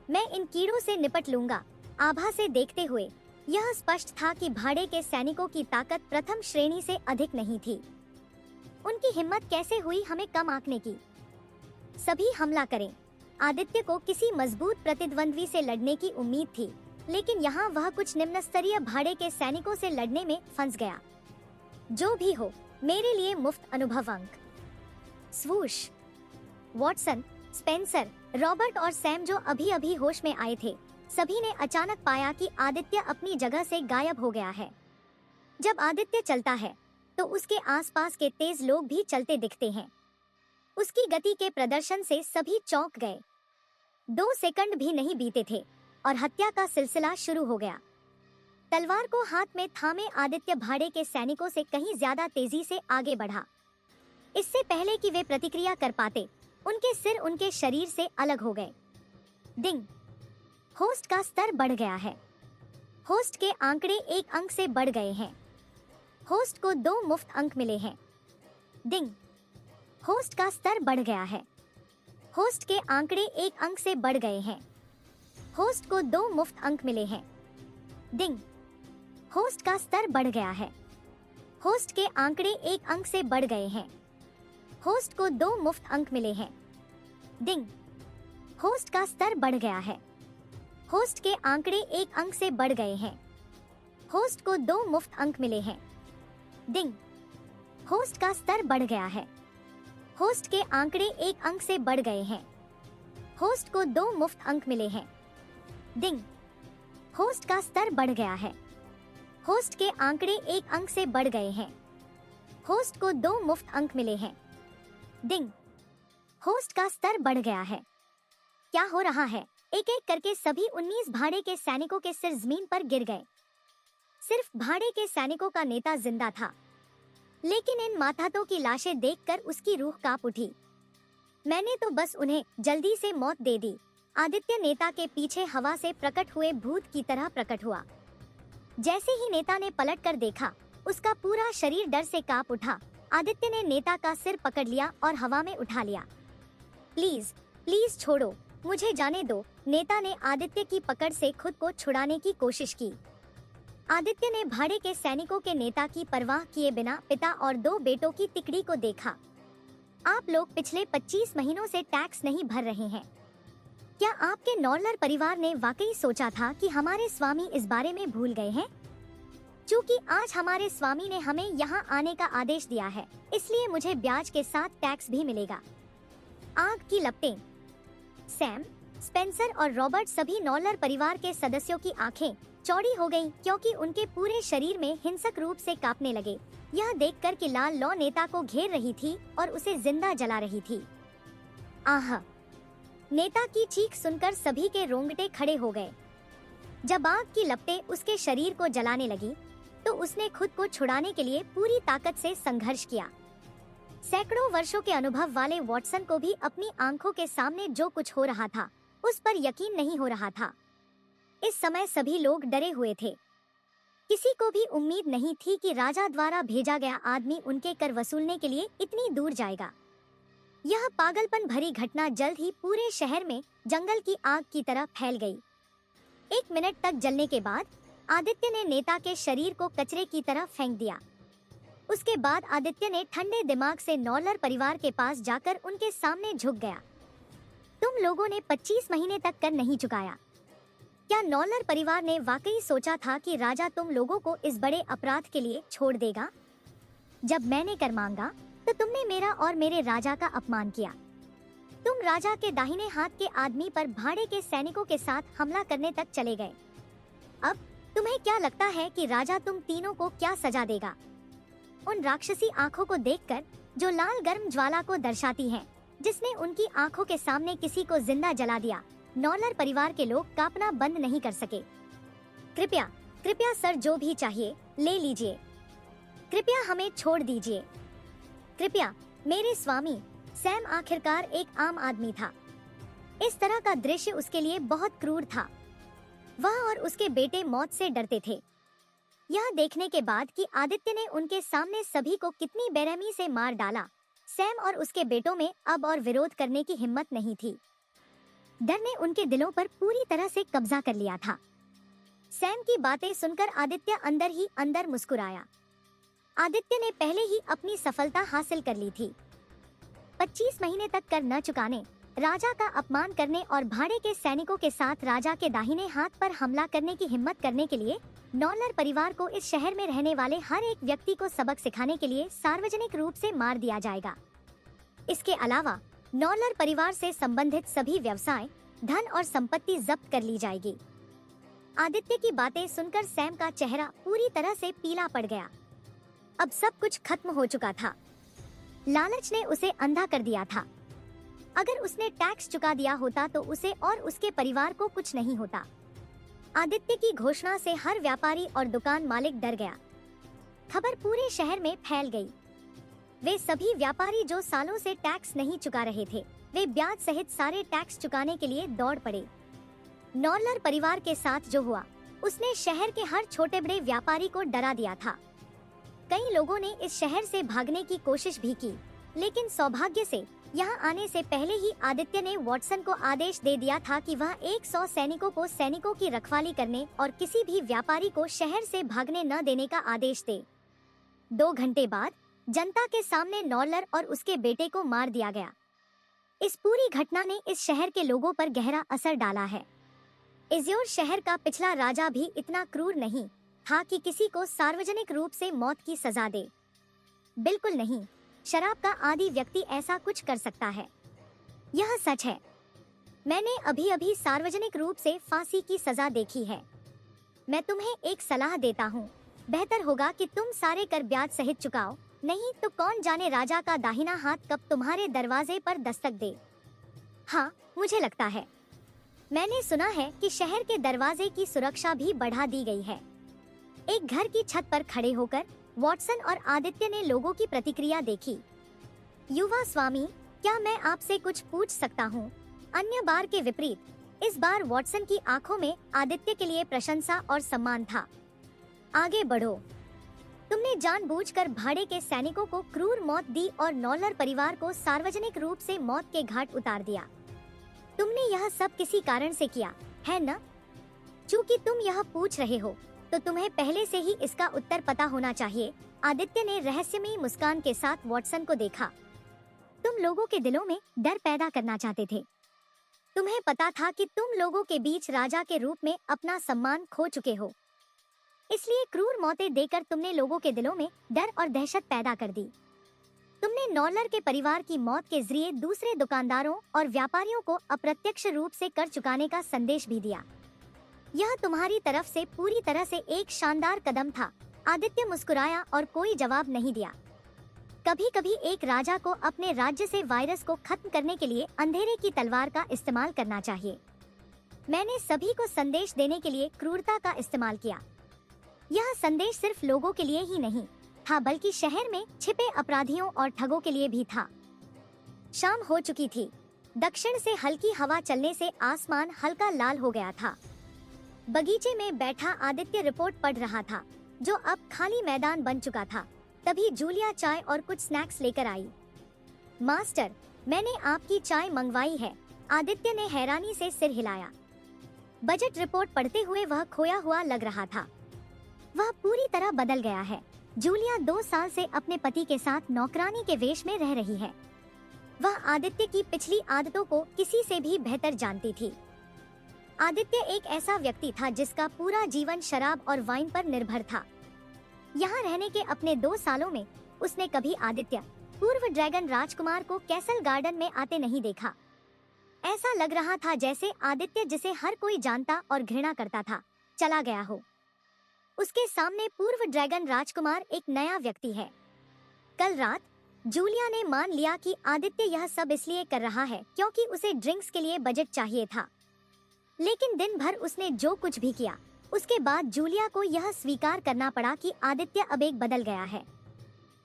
मैं इन कीड़ों से निपट लूंगा। आभा से देखते हुए यह स्पष्ट था कि भाड़े के सैनिकों की ताकत प्रथम श्रेणी से अधिक नहीं थी। उनकी हिम्मत कैसे हुई हमें कम आंकने की। सभी हमला करें। आदित्य को किसी मजबूत प्रतिद्वंद्वी से लड़ने की उम्मीद थी, लेकिन यहाँ वह कुछ निम्न स्तरीय भाड़े के सैनिकों से लड़ने में फंस गया। जो भी हो, मेरे लिए मुफ्त अनुभव अंक। स्वूश। वॉटसन, स्पेंसर, रॉबर्ट और सैम जो अभी अभी होश में आए थे, सभी ने अचानक पाया कि आदित्य अपनी जगह से गायब हो गया है। जब आदित्य चलता है तो उसके आसपास के तेज लोग भी चलते दिखते हैं। उसकी गति के प्रदर्शन से सभी चौंक गए। 2 सेकंड भी नहीं बीते थे और हत्या का सिलसिला शुरू हो गया। तलवार को हाथ में थामे आदित्य भाड़े के सैनिकों से कहीं ज्यादा तेजी से आगे बढ़ा। इससे पहले कि वे प्रतिक्रिया कर पाते, उनके सिर उनके शरीर से अलग हो गए। डिंग। होस्ट का स्तर बढ़ गया है। होस्ट के आंकड़े 1 अंक से बढ़ गए हैं। होस्ट को 2 मुफ्त अंक मिले हैं। डिंग। होस्ट का स्तर बढ़ गया है। होस्ट के आंकड़े 1 अंक से बढ़ गए हैं। होस्ट को 2 मुफ्त अंक मिले हैं। डिंग। होस्ट का स्तर बढ़ गया है। होस्ट के आंकड़े 1 अंक से बढ़ गए हैं। होस्ट को 2 मुफ्त अंक मिले हैं। डिंग। होस्ट का स्तर बढ़ गया है। होस्ट के आंकड़े 1 अंक से बढ़ गए हैं। होस्ट को 2 मुफ्त अंक मिले हैं। डिंग। होस्ट का स्तर बढ़ गया है। होस्ट के आंकड़े 1 अंक से बढ़ गए हैं। होस्ट को 2 मुफ्त अंक मिले हैं। डिंग। होस्ट का स्तर बढ़ गया है। होस्ट के आंकड़े 1 अंक से बढ़ गए हैं। होस्ट को 2 मुफ्त अंक मिले हैं। डिंग। होस्ट का स्तर बढ़ गया है। क्या हो रहा है? एक एक करके सभी 19 भाड़े के सैनिकों के सिर जमीन पर गिर गए। सिर्फ भाड़े के सैनिकों का नेता जिंदा था, लेकिन इन मातहतों की लाशें देखकर उसकी रूह कांप उठी। मैंने तो बस उन्हें जल्दी से मौत दे दी। आदित्य नेता के पीछे हवा से प्रकट हुए भूत की तरह प्रकट हुआ। जैसे ही नेता ने पलटकर देखा, उसका पूरा शरीर डर से कांप उठा। आदित्य ने नेता का सिर पकड़ लिया और हवा में उठा लिया। प्लीज प्लीज छोड़ो, मुझे जाने दो। नेता ने आदित्य की पकड़ से खुद को छुड़ाने की कोशिश की। आदित्य ने भाड़े के सैनिकों के नेता की परवाह किए बिना पिता और 2 बेटों की तिकड़ी को देखा। आप लोग पिछले 25 महीनों से टैक्स नहीं भर रहे हैं। क्या आपके नॉर्लर परिवार ने वाकई सोचा था कि हमारे स्वामी इस बारे में भूल गए हैं? चूँकि आज हमारे स्वामी ने हमें यहाँ आने का आदेश दिया है, इसलिए मुझे ब्याज के साथ टैक्स भी मिलेगा। आग की लपटें। सैम, स्पेंसर और रॉबर्ट सभी नॉलर परिवार के सदस्यों की आंखें चौड़ी हो गईं, क्योंकि उनके पूरे शरीर में हिंसक रूप से कांपने लगे, यह देखकर कि लाल लौ नेता को घेर रही थी और उसे जिंदा जला रही थी। आह! नेता की चीख सुनकर सभी के रोंगटे खड़े हो गए। जब आग की लपटें उसके शरीर को जलाने लगी, तो उसने खुद को छुड़ाने के लिए पूरी ताकत से संघर्ष किया। सैकड़ों वर्षों के अनुभव वाले वॉटसन को भी अपनी आंखों के सामने जो कुछ हो रहा था, उस पर यकीन नहीं हो रहा था। इस समय सभी लोग डरे हुए थे। किसी को भी उम्मीद नहीं थी कि राजा द्वारा भेजा गया आदमी उनके कर वसूलने के लिए इतनी दूर जाएगा। यह पागलपन भरी घटना जल्द ही पूरे शहर में जंगल की आग की तरह फैल गई। 1 मिनट तक जलने के बाद आदित्य ने नेता के शरीर को कचरे की तरह फेंक दिया। उसके बाद आदित्य ने ठंडे दिमाग से नॉलर परिवार के पास जाकर उनके सामने झुक गया। तुम लोगों ने 25 महीने तक कर नहीं चुकाया। क्या नॉलर परिवार ने वाकई सोचा था कि राजा तुम लोगों को इस बड़े अपराध के लिए छोड़ देगा? जब मैंने कर मांगा, तो तुमने मेरा और मेरे राजा का अपमान किया। तुम राजा के दाहिने हाथ के आदमी पर भाड़े के सैनिकों के साथ हमला करने तक चले गए। अब तुम्हें क्या लगता है कि राजा तुम तीनों को क्या सजा देगा? उन राक्षसी आंखों को देखकर, जो लाल गर्म ज्वाला को दर्शाती हैं, जिसने उनकी आंखों के सामने किसी को जिंदा जला दिया, नॉलर परिवार के लोग कांपना बंद नहीं कर सके। कृपया कृपया सर, जो भी चाहिए ले लीजिए। कृपया हमें छोड़ दीजिए। कृपया। मेरे स्वामी सैम आखिरकार एक आम आदमी था। इस तरह का दृश्य उसके लिए बहुत क्रूर था। वह और उसके बेटे मौत से डरते थे। यह देखने के बाद कि आदित्य ने उनके सामने सभी को कितनी बेरहमी से मार डाला, सैम और उसके बेटों में अब और विरोध करने की हिम्मत नहीं थी। डर ने उनके दिलों पर पूरी तरह से कब्जा कर लिया था। सैम की बातें सुनकर आदित्य अंदर ही अंदर मुस्कुराया। आदित्य ने पहले ही अपनी सफलता हासिल कर ली थी। 25 महीने तक कर न चुकाने, राजा का अपमान करने और भाड़े के सैनिकों के साथ राजा के दाहिने हाथ पर हमला करने की हिम्मत करने के लिए नॉलर परिवार को इस शहर में रहने वाले हर एक व्यक्ति को सबक सिखाने के लिए सार्वजनिक रूप से मार दिया जाएगा। इसके अलावा नॉलर परिवार से संबंधित सभी व्यवसाय, धन और संपत्ति जब्त कर ली जाएगी। आदित्य की बातें सुनकर सैम का चेहरा पूरी तरह से पीला पड़ गया। अब सब कुछ खत्म हो चुका था। लालच ने उसे अंधा कर दिया था। अगर उसने टैक्स चुका दिया होता तो उसे और उसके परिवार को कुछ नहीं होता। आदित्य की घोषणा से हर व्यापारी और दुकान मालिक डर गया। खबर पूरे शहर में फैल गई। वे सभी व्यापारी जो सालों से टैक्स नहीं चुका रहे थे, वे ब्याज सहित सारे टैक्स चुकाने के लिए दौड़ पड़े। नॉर्लर परिवार के साथ जो हुआ, उसने शहर के हर छोटे बड़े व्यापारी को डरा दिया था। कई लोगों ने इस शहर से भागने की कोशिश भी की, लेकिन सौभाग्य से यहाँ आने से पहले ही आदित्य ने वॉटसन को आदेश दे दिया था कि वह 100 सैनिकों की रखवाली करने और किसी भी व्यापारी को शहर से भागने न देने का आदेश दे। 2 घंटे बाद जनता के सामने नॉर्लर और उसके बेटे को मार दिया गया। इस पूरी घटना ने इस शहर के लोगों पर गहरा असर डाला है। इज़्योर शहर का पिछला राजा भी इतना क्रूर नहीं था कि किसी को सार्वजनिक रूप से मौत की सजा दे। बिल्कुल नहीं, शराब का आदी व्यक्ति ऐसा कुछ कर सकता है। यह सच है। मैंने अभी अभी सार्वजनिक रूप से फांसी की सजा देखी है। मैं तुम्हें एक सलाह देता हूँ, बेहतर होगा कि तुम सारे कर ब्याज सहित चुकाओ, नहीं तो कौन जाने राजा का दाहिना हाथ कब तुम्हारे दरवाजे पर दस्तक दे। हाँ, मुझे लगता है। मैंने सुना है कि शहर के दरवाजे की सुरक्षा भी बढ़ा दी गई है। एक घर की छत पर खड़े होकर वॉटसन और आदित्य ने लोगों की प्रतिक्रिया देखी। युवा स्वामी, क्या मैं आपसे कुछ पूछ सकता हूँ? अन्य बार के विपरीत, इस बार वॉटसन की आंखों में आदित्य के लिए प्रशंसा और सम्मान था। आगे बढ़ो। तुमने जानबूझकर भाड़े के सैनिकों को क्रूर मौत दी और नॉर्लर परिवार को सार्वजनिक रूप से मौत के घाट उतार दिया। तुमने यह सब किसी कारण से किया, है न? चूंकि तुम यह पूछ रहे हो, तो तुम्हें पहले से ही इसका उत्तर पता होना चाहिए। आदित्य ने रहस्यमयी मुस्कान के साथ वॉटसन को देखा। तुम लोगों के दिलों में डर पैदा करना चाहते थे। तुम्हें पता था कि तुम लोगों के बीच राजा के रूप में अपना सम्मान खो चुके हो, इसलिए क्रूर मौतें देकर तुमने लोगों के दिलों में डर और दहशत पैदा कर दी। तुमने नॉर्लर के परिवार की मौत के जरिए दूसरे दुकानदारों और व्यापारियों को अप्रत्यक्ष रूप से कर चुकाने का संदेश भी दिया। यह तुम्हारी तरफ से पूरी तरह से एक शानदार कदम था। आदित्य मुस्कुराया और कोई जवाब नहीं दिया। कभी कभी एक राजा को अपने राज्य से वायरस को खत्म करने के लिए अंधेरे की तलवार का इस्तेमाल करना चाहिए। मैंने सभी को संदेश देने के लिए क्रूरता का इस्तेमाल किया। यह संदेश सिर्फ लोगों के लिए ही नहीं था, बल्कि शहर में छिपे अपराधियों और ठगों के लिए भी था। शाम हो चुकी थी। दक्षिण से हल्की हवा चलने से आसमान हल्का लाल हो गया था। बगीचे में बैठा आदित्य रिपोर्ट पढ़ रहा था, जो अब खाली मैदान बन चुका था। तभी जूलिया चाय और कुछ स्नैक्स लेकर आई। मास्टर, मैंने आपकी चाय मंगवाई है। आदित्य ने हैरानी से सिर हिलाया। बजट रिपोर्ट पढ़ते हुए वह खोया हुआ लग रहा था। वह पूरी तरह बदल गया है। जूलिया 2 साल से अपने पति के साथ नौकरानी के वेश में रह रही है। वह आदित्य की पिछली आदतों को किसी से भी बेहतर जानती थी। आदित्य एक ऐसा व्यक्ति था जिसका पूरा जीवन शराब और वाइन पर निर्भर था। यहाँ रहने के अपने 2 सालों में उसने कभी आदित्य, पूर्व ड्रैगन राजकुमार को कैसल गार्डन में आते नहीं देखा। ऐसा लग रहा था जैसे आदित्य, जिसे हर कोई जानता और घृणा करता था, चला गया हो। उसके सामने पूर्व ड्रैगन राजकुमार एक नया व्यक्ति है। कल रात जूलिया ने मान लिया कि आदित्य यह सब इसलिए कर रहा है क्योंकि उसे ड्रिंक्स के लिए बजट चाहिए था। लेकिन दिन भर उसने जो कुछ भी किया, उसके बाद जूलिया को यह स्वीकार करना पड़ा कि आदित्य अब एक बदल गया है।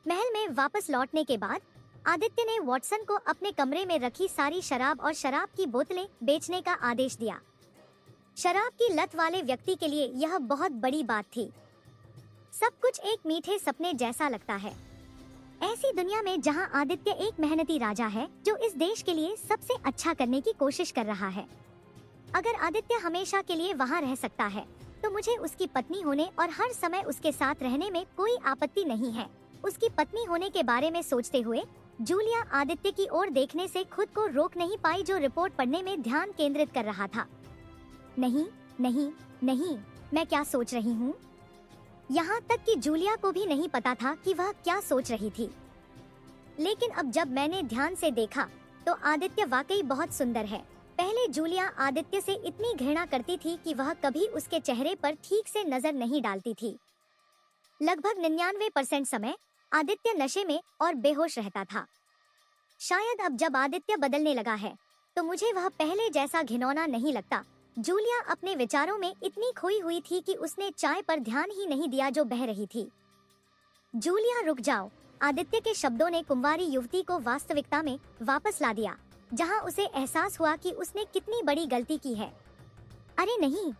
महल में वापस लौटने के बाद आदित्य ने वॉटसन को अपने कमरे में रखी सारी शराब और शराब की बोतलें बेचने का आदेश दिया। शराब की लत वाले व्यक्ति के लिए यह बहुत बड़ी बात थी। सब कुछ एक मीठे सपने जैसा लगता है। ऐसी दुनिया में जहां आदित्य एक मेहनती राजा है जो इस देश के लिए सबसे अच्छा करने की कोशिश कर रहा है। अगर आदित्य हमेशा के लिए वहां रह सकता है, तो मुझे उसकी पत्नी होने और हर समय उसके साथ रहने में कोई आपत्ति नहीं है। उसकी पत्नी होने के बारे में सोचते हुए जूलिया आदित्य की ओर देखने से खुद को रोक नहीं पाई, जो रिपोर्ट पढ़ने में ध्यान केंद्रित कर रहा था। नहीं नहीं नहीं, मैं क्या सोच रही हूँ? यहाँ तक कि जूलिया को भी नहीं पता था कि वह क्या सोच रही थी। लेकिन अब जब मैंने ध्यान से देखा तो आदित्य वाकई बहुत सुंदर है। पहले जूलिया आदित्य से इतनी घृणा करती थी कि वह कभी उसके चेहरे पर ठीक से नजर नहीं डालती थी। लगभग 99% समय आदित्य नशे में और बेहोश रहता था। शायद अब जब आदित्य बदलने लगा है तो मुझे वह पहले जैसा घिनौना नहीं लगता। जूलिया अपने विचारों में इतनी खोई हुई थी कि उसने चाय पर ध्यान ही नहीं दिया जो बह रही थी। जूलिया रुक जाओ, आदित्य के शब्दों ने कुंवारी युवती को वास्तविकता में वापस ला दिया, जहां उसे एहसास हुआ कि उसने कितनी बड़ी गलती की है। अरे नहीं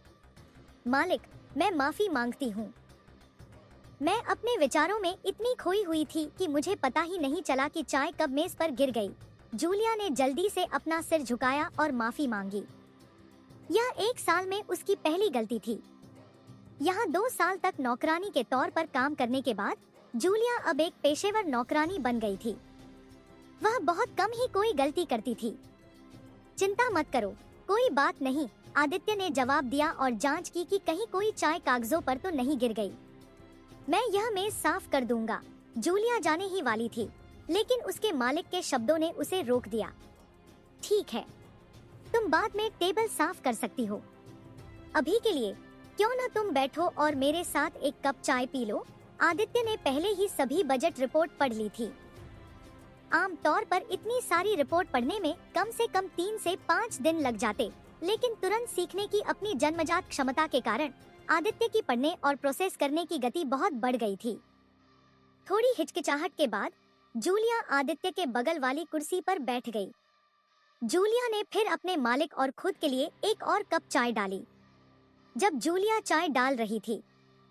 मालिक, मैं माफी मांगती हूँ। मैं अपने विचारों में इतनी खोई हुई थी कि मुझे पता ही नहीं चला कि चाय कब मेज पर गिर गई। जूलिया ने जल्दी से अपना सिर झुकाया और माफी मांगी। यह 1 साल में उसकी पहली गलती थी। यहाँ 2 साल तक नौकरानी के तौर पर काम करने के बाद जूलिया अब एक पेशेवर नौकरानी बन गई थी। वह बहुत कम ही कोई गलती करती थी। चिंता मत करो, कोई बात नहीं, आदित्य ने जवाब दिया और जांच की कि कहीं कोई चाय कागजों पर तो नहीं गिर गई। मैं यह मेज साफ कर दूंगा। जूलिया जाने ही वाली थी, लेकिन उसके मालिक के शब्दों ने उसे रोक दिया। ठीक है, तुम बाद में टेबल साफ कर सकती हो। अभी के लिए क्यों न तुम बैठो और मेरे साथ एक कप चाय पी लो। आदित्य ने पहले ही सभी बजट रिपोर्ट पढ़ ली थी। आमतौर पर इतनी सारी रिपोर्ट पढ़ने में कम से कम 3 से 5 दिन लग जाते, लेकिन तुरंत सीखने की अपनी जन्मजात क्षमता के कारण आदित्य की पढ़ने और प्रोसेस करने की गति बहुत बढ़ गई थी। थोड़ी हिचकिचाहट के बाद जूलिया आदित्य के बगल वाली कुर्सी पर बैठ गई। जूलिया ने फिर अपने मालिक और खुद के लिए एक और कप चाय डाली। जब जूलिया चाय डाल रही थी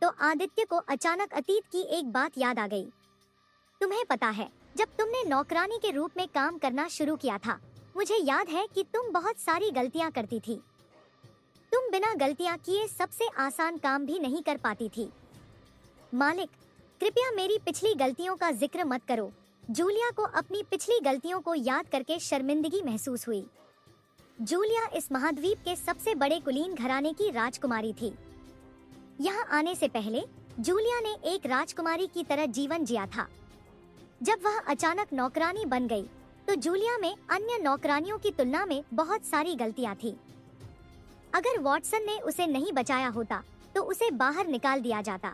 तो आदित्य को अचानक अतीत की एक बात याद आ गई। तुम्हें पता है, जब तुमने नौकरानी के रूप में काम करना शुरू किया था, मुझे याद है कि तुम बहुत सारी गलतियां करती थी। तुम बिना गलतियां किए सबसे आसान काम भी नहीं कर पाती थी। मालिक, कृपया मेरी पिछली गलतियों का जिक्र मत करो। जूलिया को अपनी पिछली गलतियों को याद करके शर्मिंदगी महसूस हुई। जूलिया इस महाद्वीप के सबसे बड़े कुलीन घराने की राजकुमारी थी। यहाँ आने से पहले जूलिया ने एक राजकुमारी की तरह जीवन जिया था। जब वह अचानक नौकरानी बन गई, तो जूलिया में अन्य नौकरानियों की तुलना में बहुत सारी गलतियाँ थी। अगर वॉटसन ने उसे नहीं बचाया होता तो उसे बाहर निकाल दिया जाता।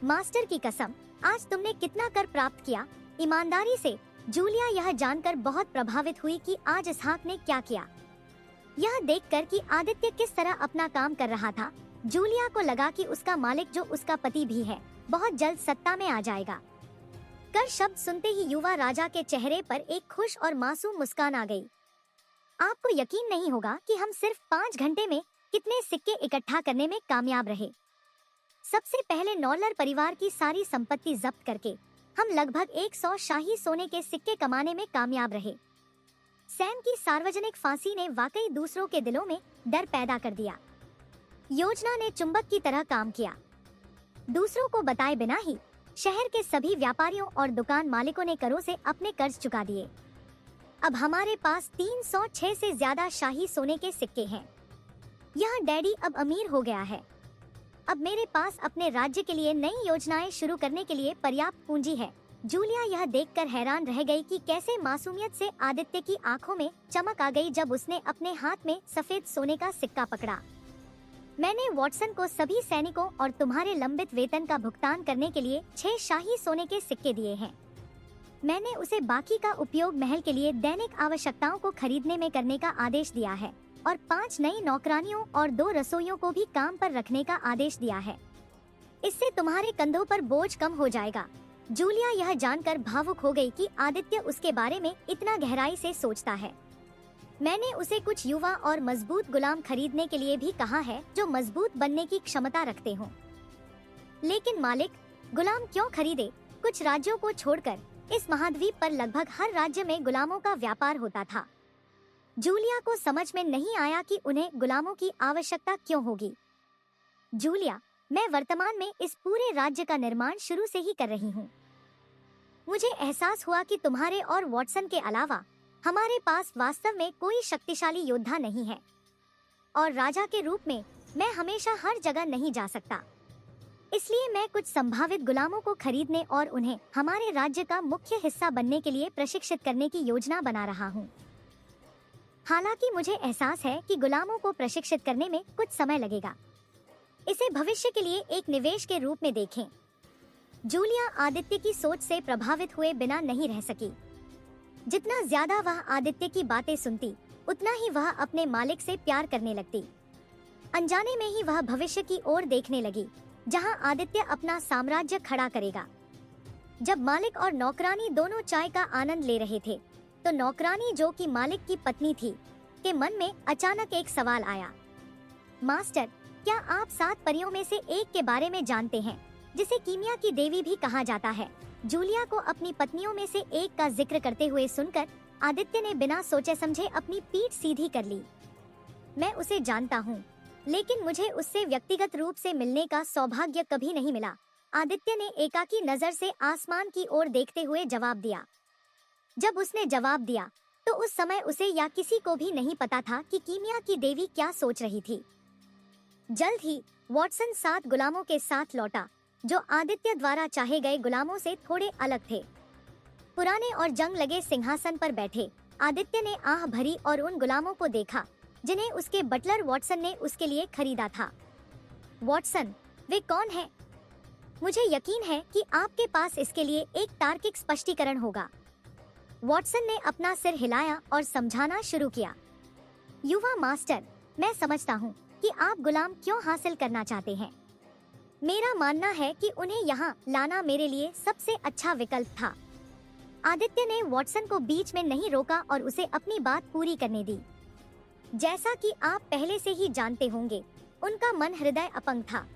मास्टर की कसम, आज तुमने कितना कर प्राप्त किया। ईमानदारी से जूलिया यह जानकर बहुत प्रभावित हुई कि आज इसहाक ने क्या किया। यह देखकर कि आदित्य किस तरह अपना काम कर रहा था, जूलिया को लगा कि उसका मालिक, जो उसका पति भी है, बहुत जल्द सत्ता में आ जाएगा। कर शब्द सुनते ही युवा राजा के चेहरे पर एक खुश और मासूम मुस्कान आ गई। आपको यकीन नहीं होगा कि हम सिर्फ 5 घंटे में कितने सिक्के इकट्ठा करने में कामयाब रहे। सबसे पहले नॉलर परिवार की सारी संपत्ति जब्त करके हम लगभग 100 शाही सोने के सिक्के कमाने में कामयाब रहे। सैम की सार्वजनिक फांसी ने वाकई दूसरों के दिलों में डर पैदा कर दिया। योजना ने चुंबक की तरह काम किया। दूसरों को बताए बिना ही शहर के सभी व्यापारियों और दुकान मालिकों ने करों से अपने कर्ज चुका दिए। अब हमारे पास 306 से ज्यादा शाही सोने के सिक्के हैं। यह डैडी अब अमीर हो गया है। अब मेरे पास अपने राज्य के लिए नई योजनाएं शुरू करने के लिए पर्याप्त पूंजी है। जूलिया यह देखकर हैरान रह गई कि कैसे मासूमियत से आदित्य की आंखों में चमक आ गई जब उसने अपने हाथ में सफेद सोने का सिक्का पकड़ा। मैंने वॉटसन को सभी सैनिकों और तुम्हारे लंबित वेतन का भुगतान करने के लिए 6 शाही सोने के सिक्के दिए हैं। मैंने उसे बाकी का उपयोग महल के लिए दैनिक आवश्यकताओं को खरीदने में करने का आदेश दिया है और 5 नई नौकरानियों और 2 रसोइयों को भी काम पर रखने का आदेश दिया है। इससे तुम्हारे कंधों पर बोझ कम हो जाएगा। जूलिया यह जानकर भावुक हो गई कि आदित्य उसके बारे में इतना गहराई से सोचता है। मैंने उसे कुछ युवा और मजबूत गुलाम खरीदने के लिए भी कहा है जो मजबूत बनने की क्षमता रखते हों। लेकिन मालिक, गुलाम क्यों खरीदे? कुछ राज्यों को छोड़कर इस महाद्वीप पर लगभग हर राज्य में गुलामों का व्यापार होता था। जूलिया को समझ में नहीं आया कि उन्हें गुलामों की आवश्यकता क्यों होगी। जूलिया, मैं वर्तमान में इस पूरे राज्य का निर्माण शुरू से ही कर रही हूँ। मुझे एहसास हुआ कि तुम्हारे और वॉटसन के अलावा हमारे पास वास्तव में कोई शक्तिशाली योद्धा नहीं है और राजा के रूप में मैं हमेशा हर जगह नहीं जा सकता। इसलिए मैं कुछ संभावित गुलामों को खरीदने और उन्हें हमारे राज्य का मुख्य हिस्सा बनने के लिए प्रशिक्षित करने की योजना बना रहा हूँ। हालांकि मुझे एहसास है कि गुलामों को प्रशिक्षित करने में कुछ समय लगेगा। इसे भविष्य के लिए एक निवेश के रूप में देखें। जूलिया आदित्य की सोच से प्रभावित हुए बिना नहीं रह सकी। जितना ज्यादा वह आदित्य की बातें सुनती, उतना ही वह अपने मालिक से प्यार करने लगती। अनजाने में ही वह भविष्य की ओर देखने लगी, जहां आदित्य अपना साम्राज्य खड़ा करेगा। जब मालिक और नौकरानी दोनों चाय का आनंद ले रहे थे, तो नौकरानी, जो कि मालिक की पत्नी थी, के मन में अचानक एक सवाल आया। मास्टर, क्या आप 7 परियों में से एक के बारे में जानते हैं, जिसे कीमिया की देवी भी कहा जाता है? जूलिया को अपनी पत्नियों में से एक का जिक्र करते हुए सुनकर आदित्य ने बिना सोचे समझे अपनी पीठ सीधी कर ली। मैं उसे जानता हूँ, लेकिन मुझे उससे व्यक्तिगत रूप से मिलने का सौभाग्य कभी नहीं मिला। आदित्य ने एकाकी नजर से आसमान की ओर देखते हुए जवाब दिया। जब उसने जवाब दिया, तो उस समय उसे या किसी को भी नहीं पता था कि कीमिया की देवी क्या सोच रही थी। जल्द ही वॉटसन 7 गुलामों के साथ लौटा, जो आदित्य द्वारा चाहे गए गुलामों से थोड़े अलग थे। पुराने और जंग लगे सिंहासन पर बैठे आदित्य ने आह भरी और उन गुलामों को देखा जिन्हें उसके बटलर वॉटसन ने उसके लिए खरीदा था। वॉटसन, वे कौन है? मुझे यकीन है कि आपके पास इसके लिए एक तार्किक स्पष्टीकरण होगा। वॉटसन ने अपना सिर हिलाया और समझाना शुरू किया। युवा मास्टर, मैं समझता हूँ कि आप गुलाम क्यों हासिल करना चाहते हैं। मेरा मानना है कि उन्हें यहाँ लाना मेरे लिए सबसे अच्छा विकल्प था। आदित्य ने वॉटसन को बीच में नहीं रोका और उसे अपनी बात पूरी करने दी। जैसा कि आप पहले से ही जानते होंगे, उनका मन हृदय अपंग था।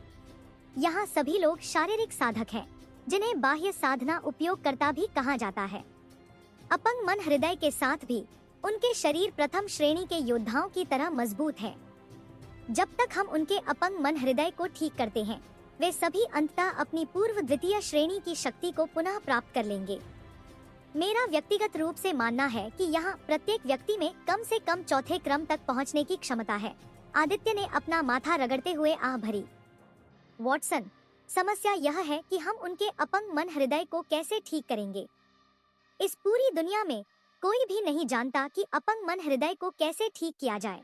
यहाँ सभी लोग शारीरिक साधक हैं, जिन्हें बाह्य साधना उपयोगकर्ता भी कहा जाता है। अपंग मन हृदय के साथ भी उनके शरीर प्रथम श्रेणी के योद्धाओं की तरह मजबूत है। जब तक हम उनके अपंग मन हृदय को ठीक करते हैं, वे सभी अंततः अपनी पूर्व द्वितीय श्रेणी की शक्ति को पुनः प्राप्त कर लेंगे। मेरा व्यक्तिगत रूप से मानना है कि यहाँ प्रत्येक व्यक्ति में कम से कम चौथे क्रम तक पहुँचने की क्षमता है। आदित्य ने अपना माथा रगड़ते हुए आह भरी। वॉटसन, समस्या यह है कि हम उनके अपंग मन हृदय को कैसे ठीक करेंगे। इस पूरी दुनिया में कोई भी नहीं जानता कि अपंग मन हृदय को कैसे ठीक किया जाए।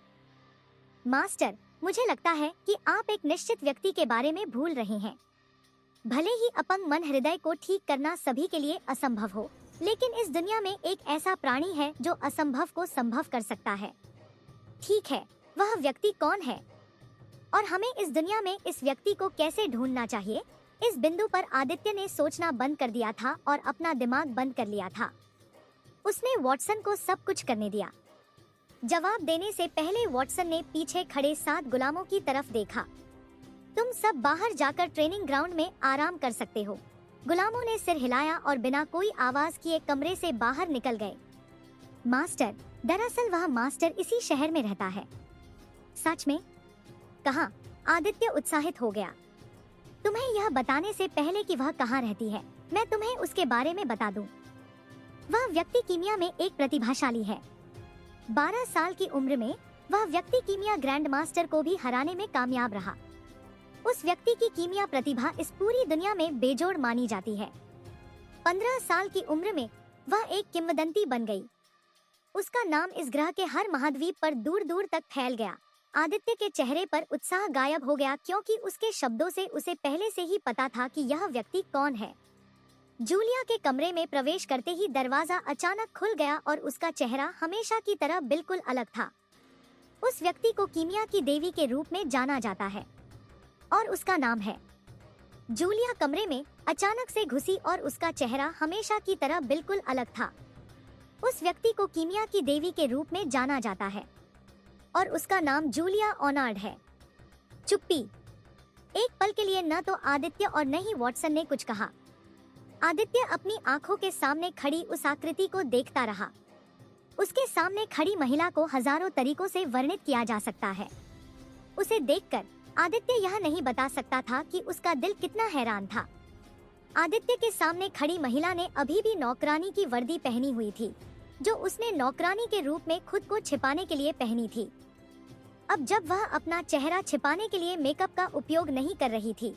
मास्टर, मुझे लगता है कि आप एक निश्चित व्यक्ति के बारे में भूल रहे हैं। भले ही अपंग मन हृदय को ठीक करना सभी के लिए असंभव हो, लेकिन इस दुनिया में एक ऐसा प्राणी है जो असंभव को संभव कर सकता है। ठीक है, वह व्यक्ति कौन है और हमें इस दुनिया में इस व्यक्ति को कैसे ढूंढना चाहिए? इस बिंदु पर आदित्य ने सोचना बंद कर दिया था और अपना दिमाग बंद कर लिया था। उसने वॉटसन को सब कुछ करने दिया। जवाब देने से पहले वॉटसन ने पीछे खड़े 7 गुलामों की तरफ देखा। तुम सब बाहर जाकर ट्रेनिंग ग्राउंड में आराम कर सकते हो। गुलामों ने सिर हिलाया और बिना कोई आवाज किए कमरे से बाहर निकल गए। मास्टर, दरअसल वह मास्टर इसी शहर में रहता है। सच में? कहाँ? आदित्य उत्साहित हो गया। तुम्हें यह बताने से पहले कि वह कहाँ रहती है, मैं तुम्हें उसके बारे में बता दूं। वह व्यक्ति कीमिया में एक प्रतिभाशाली है। 12 साल की उम्र में वह व्यक्ति कीमिया ग्रैंड मास्टर को भी हराने में कामयाब रहा। उस व्यक्ति की कीमिया प्रतिभा इस पूरी दुनिया में बेजोड़ मानी जाती है। 15 साल की उम्र में वह एक किंवदंती बन गई। उसका नाम इस ग्रह के हर महाद्वीप पर दूर दूर तक फैल गया। आदित्य के चेहरे पर उत्साह गायब हो गया, क्योंकि उसके शब्दों से उसे पहले से ही पता था कि यह व्यक्ति कौन है। जूलिया के कमरे में प्रवेश करते ही दरवाजा अचानक खुल गया और उसका चेहरा हमेशा की तरह बिल्कुल अलग था। उस व्यक्ति को कीमिया की देवी के रूप में जाना जाता है और उसका नाम है। जूलिया कमरे में अचानक से घुसी और उसका चेहरा हमेशा की तरह बिल्कुल अलग था। उस व्यक्ति को कीमिया की देवी के रूप में जाना जाता है और उसका नाम जूलिया ऑनार्ड है। चुप्पी। एक पल के लिए न तो आदित्य और न ही वॉटसन ने कुछ कहा। आदित्य अपनी आंखों के सामने खड़ी उस आकृति को देखता रहा। उसके सामने खड़ी महिला को हजारों तरीकों से वर्णित किया जा सकता है। उसे देखकर आदित्य यह नहीं बता सकता था कि उसका दिल कितना हैरान था। आदित्य के सामने खड़ी महिला ने अभी भी नौकरानी की वर्दी पहनी हुई थी, जो उसने नौकरानी के रूप में खुद को छिपाने के लिए पहनी थी। अब जब वह अपना चेहरा छिपाने के लिए मेकअप का उपयोग नहीं कर रही थी,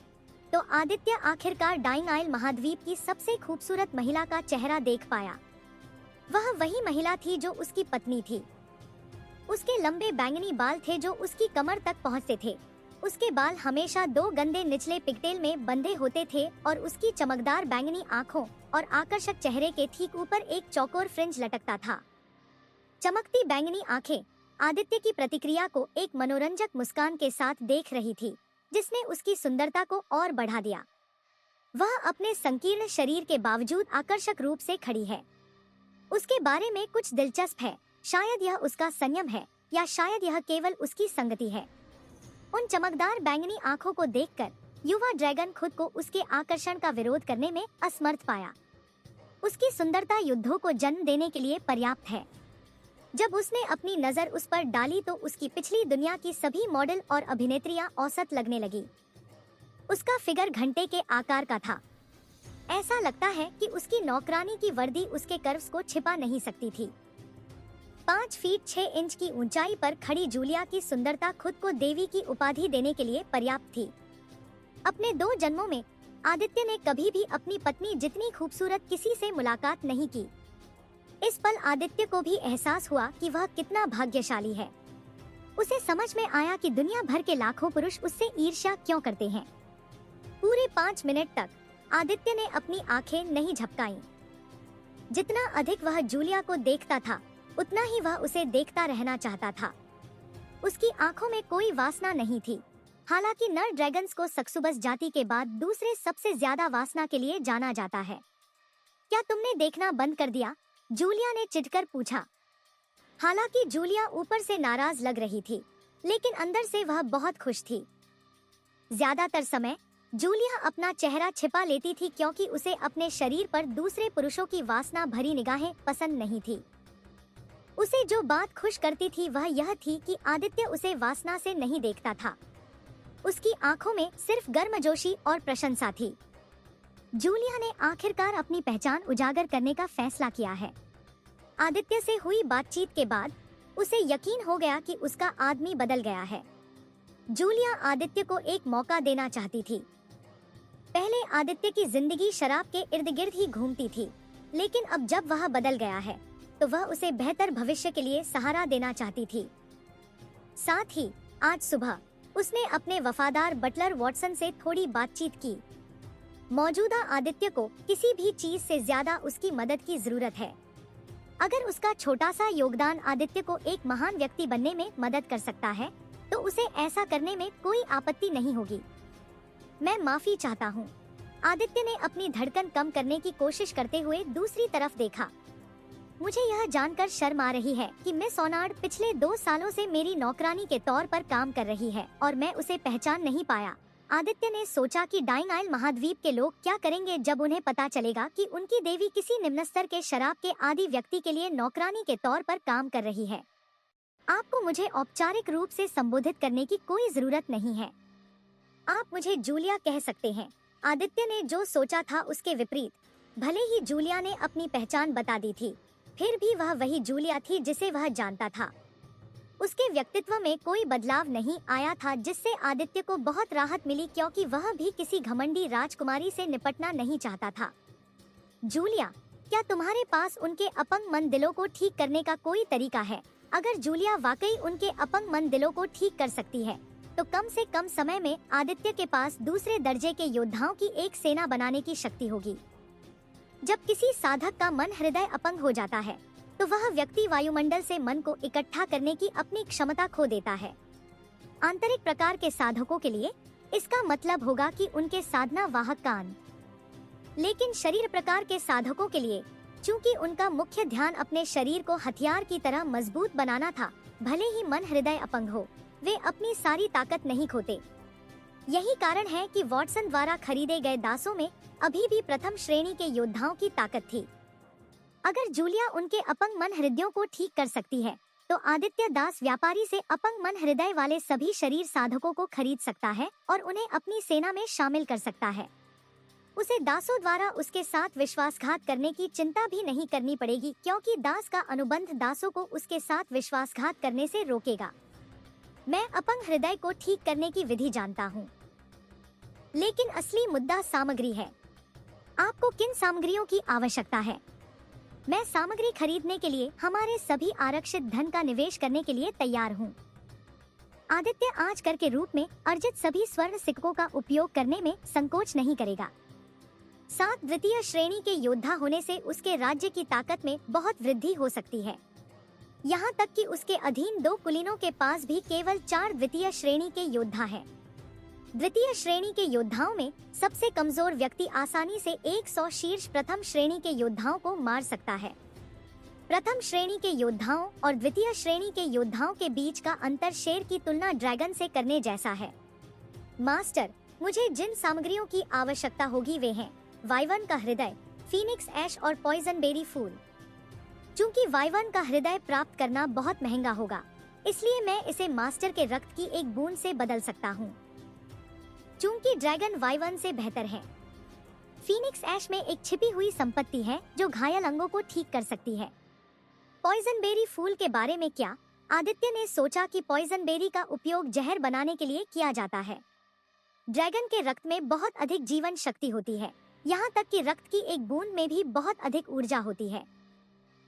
तो आदित्य आखिरकार डाइंग आइल महाद्वीप की सबसे खूबसूरत महिला का चेहरा देख पाया। वह वही महिला थी जो उसकी पत्नी थी। उसके लंबे बैंगनी बाल थे जो उसकी कमर तक पहुंचते थे। उसके बाल हमेशा 2 गंदे निचले पिगटेल में बंधे होते थे और उसकी चमकदार बैंगनी आंखों और आकर्षक चेहरे के ठीक ऊपर एक चौकोर फ्रिंज लटकता था। चमकती बैंगनी आंखें आदित्य की प्रतिक्रिया को एक मनोरंजक मुस्कान के साथ देख रही थी, जिसने उसकी सुंदरता को और बढ़ा दिया। वह अपने संकीर्ण शरीर के बावजूद आकर्षक रूप से खड़ी है। उसके बारे में कुछ दिलचस्प है, शायद यह उसका संयम है या शायद यह केवल उसकी संगति है। उन चमकदार बैंगनी आंखों को देखकर युवा ड्रैगन खुद को उसके आकर्षण का विरोध करने में असमर्थ पाया। उसकी सुंदरता युद्धों को जन्म देने के लिए पर्याप्त है। जब उसने अपनी नजर उस पर डाली तो उसकी पिछली दुनिया की सभी मॉडल और अभिनेत्रियां औसत लगने लगी। उसका फिगर घंटे के आकार का था। ऐसा लगता है कि उसकी नौकरानी की वर्दी उसके कर्व्स को छिपा नहीं सकती थी। 5 फीट 6 इंच की ऊंचाई पर खड़ी जूलिया की सुंदरता खुद को देवी की उपाधि देने के लिए पर्याप्त थी। अपने 2 जन्मों में आदित्य ने कभी भी अपनी पत्नी जितनी खूबसूरत किसी से मुलाकात नहीं की। इस पल आदित्य को भी एहसास हुआ कि वह कितना भाग्यशाली है। उसे समझ में आया कि दुनिया भर के लाखों पुरुष उससे ईर्ष्या क्यों करते हैं। पूरे 5 मिनट तक आदित्य ने अपनी आंखें नहीं झपकाईं। जितना अधिक वह जूलिया को देखता था, उतना ही वह उसे देखता रहना चाहता था। उसकी आंखों में कोई वासना नहीं थी। हालांकि नर ड्रैगन्स को सक्सुबस जाति के बाद दूसरे सबसे ज्यादा वासना के लिए जाना जाता है। क्या तुमने देखना बंद कर दिया? जूलिया ने चिढ़कर पूछा। हालांकि जूलिया ऊपर से नाराज लग रही थी, लेकिन अंदर से वह बहुत खुश थी। ज्यादातर समय जूलिया अपना चेहरा छिपा लेती थी क्योंकि उसे अपने शरीर पर दूसरे पुरुषों की वासना भरी निगाहें पसंद नहीं थी। उसे जो बात खुश करती थी वह यह थी कि आदित्य उसे वासना से नहीं देखता था। उसकी आंखों में सिर्फ गर्मजोशी और प्रशंसा थी। जूलिया ने आखिरकार अपनी पहचान उजागर करने का फैसला किया है। आदित्य से हुई बातचीत के बाद उसे यकीन हो गया कि उसका आदमी बदल गया है। जूलिया आदित्य को एक मौका देना चाहती थी। पहले आदित्य की जिंदगी शराब के इर्द गिर्द ही घूमती थी, लेकिन अब जब वह बदल गया है तो वह उसे बेहतर भविष्य के लिए सहारा देना चाहती थी। साथ ही आज सुबह उसने अपने वफादार बटलर वॉटसन से थोड़ी बातचीत की। मौजूदा आदित्य को किसी भी चीज से ज्यादा उसकी मदद की जरूरत है। अगर उसका छोटा सा योगदान आदित्य को एक महान व्यक्ति बनने में मदद कर सकता है, तो उसे ऐसा करने में कोई आपत्ति नहीं होगी। मैं माफी चाहता हूँ। आदित्य ने अपनी धड़कन कम करने की कोशिश करते हुए दूसरी तरफ देखा। मुझे यह जानकर शर्म आ रही है कि मिस ओनार्ड पिछले 2 सालों से मेरी नौकरानी के तौर पर काम कर रही है और मैं उसे पहचान नहीं पाया। आदित्य ने सोचा कि डाइंग आइल महाद्वीप के लोग क्या करेंगे जब उन्हें पता चलेगा कि उनकी देवी किसी निम्न स्तर के शराब के आदी व्यक्ति के लिए नौकरानी के तौर पर काम कर रही है। आपको मुझे औपचारिक रूप से संबोधित करने की कोई जरूरत नहीं है। आप मुझे जूलिया कह सकते हैं। आदित्य ने जो सोचा था उसके विपरीत। भले ही जूलिया ने अपनी पहचान बता दी थी, फिर भी वह वही जूलिया थी जिसे वह जानता था। उसके व्यक्तित्व में कोई बदलाव नहीं आया था, जिससे आदित्य को बहुत राहत मिली क्योंकि वह भी किसी घमंडी राजकुमारी से निपटना नहीं चाहता था। जूलिया, क्या तुम्हारे पास उनके अपंग मन दिलों को ठीक करने का कोई तरीका है? अगर जूलिया वाकई उनके अपंग मन दिलों को ठीक कर सकती है, तो कम से कम समय में आदित्य के पास दूसरे दर्जे के योद्धाओं की एक सेना बनाने की शक्ति होगी। जब किसी साधक का मन हृदय अपंग हो जाता है, तो वह व्यक्ति वायुमंडल से मन को इकट्ठा करने की अपनी क्षमता खो देता है। आंतरिक प्रकार के साधकों के लिए इसका मतलब होगा कि उनके साधना वाहक का अंत। लेकिन शरीर प्रकार के साधकों के लिए, चूंकि उनका मुख्य ध्यान अपने शरीर को हथियार की तरह मजबूत बनाना था, भले ही मन हृदय अपंग हो, वे अपनी सारी ताकत नहीं खोते। यही कारण है कि वॉटसन द्वारा खरीदे गए दासों में अभी भी प्रथम श्रेणी के योद्धाओं की ताकत थी। अगर जूलिया उनके अपंग मन हृदयों को ठीक कर सकती है, तो आदित्य दास व्यापारी से अपंग मन हृदय वाले सभी शरीर साधकों को खरीद सकता है और उन्हें अपनी सेना में शामिल कर सकता है। उसे दासों द्वारा उसके साथ विश्वासघात करने की चिंता भी नहीं करनी पड़ेगी, क्योंकि दास का अनुबंध दासों को उसके साथ विश्वासघात करने से रोकेगा। मैं अपंग हृदय को ठीक करने की विधि जानता हूँ, लेकिन असली मुद्दा सामग्री है। आपको किन सामग्रियों की आवश्यकता है? मैं सामग्री खरीदने के लिए हमारे सभी आरक्षित धन का निवेश करने के लिए तैयार हूँ। आदित्य आज कर के रूप में अर्जित सभी स्वर्ण सिक्कों का उपयोग करने में संकोच नहीं करेगा। 7 द्वितीय श्रेणी के योद्धा होने से उसके राज्य की ताकत में बहुत वृद्धि हो सकती है। यहाँ तक कि उसके अधीन 2 कुलीनों के पास भी केवल 4 द्वितीय श्रेणी के योद्धा हैं। द्वितीय श्रेणी के योद्धाओं में सबसे कमजोर व्यक्ति आसानी से 100 शीर्ष प्रथम श्रेणी के योद्धाओं को मार सकता है। प्रथम श्रेणी के योद्धाओं और द्वितीय श्रेणी के योद्धाओं के बीच का अंतर शेर की तुलना ड्रैगन से करने जैसा है। मास्टर, मुझे जिन सामग्रियों की आवश्यकता होगी वे हैं वाइवन का हृदय, फीनिक्स ऐश और पॉइजन बेरी फूल। चूंकि वाइवन का हृदय प्राप्त करना बहुत महंगा होगा, इसलिए मैं इसे मास्टर के रक्त की एक बूंद से बदल सकता हूँ। चूंकि ड्रैगन वाइवन से बेहतर है। फीनिक्स ऐश में एक छिपी हुई संपत्ति है जो घायल अंगों को ठीक कर सकती है। पॉइजन बेरी फूल के बारे में क्या? आदित्य ने सोचा कि पॉइजन बेरी का उपयोग जहर बनाने के लिए किया जाता है। ड्रैगन के रक्त में बहुत अधिक जीवन शक्ति होती है, यहाँ तक कि रक्त की एक बूंद में भी बहुत अधिक ऊर्जा होती है।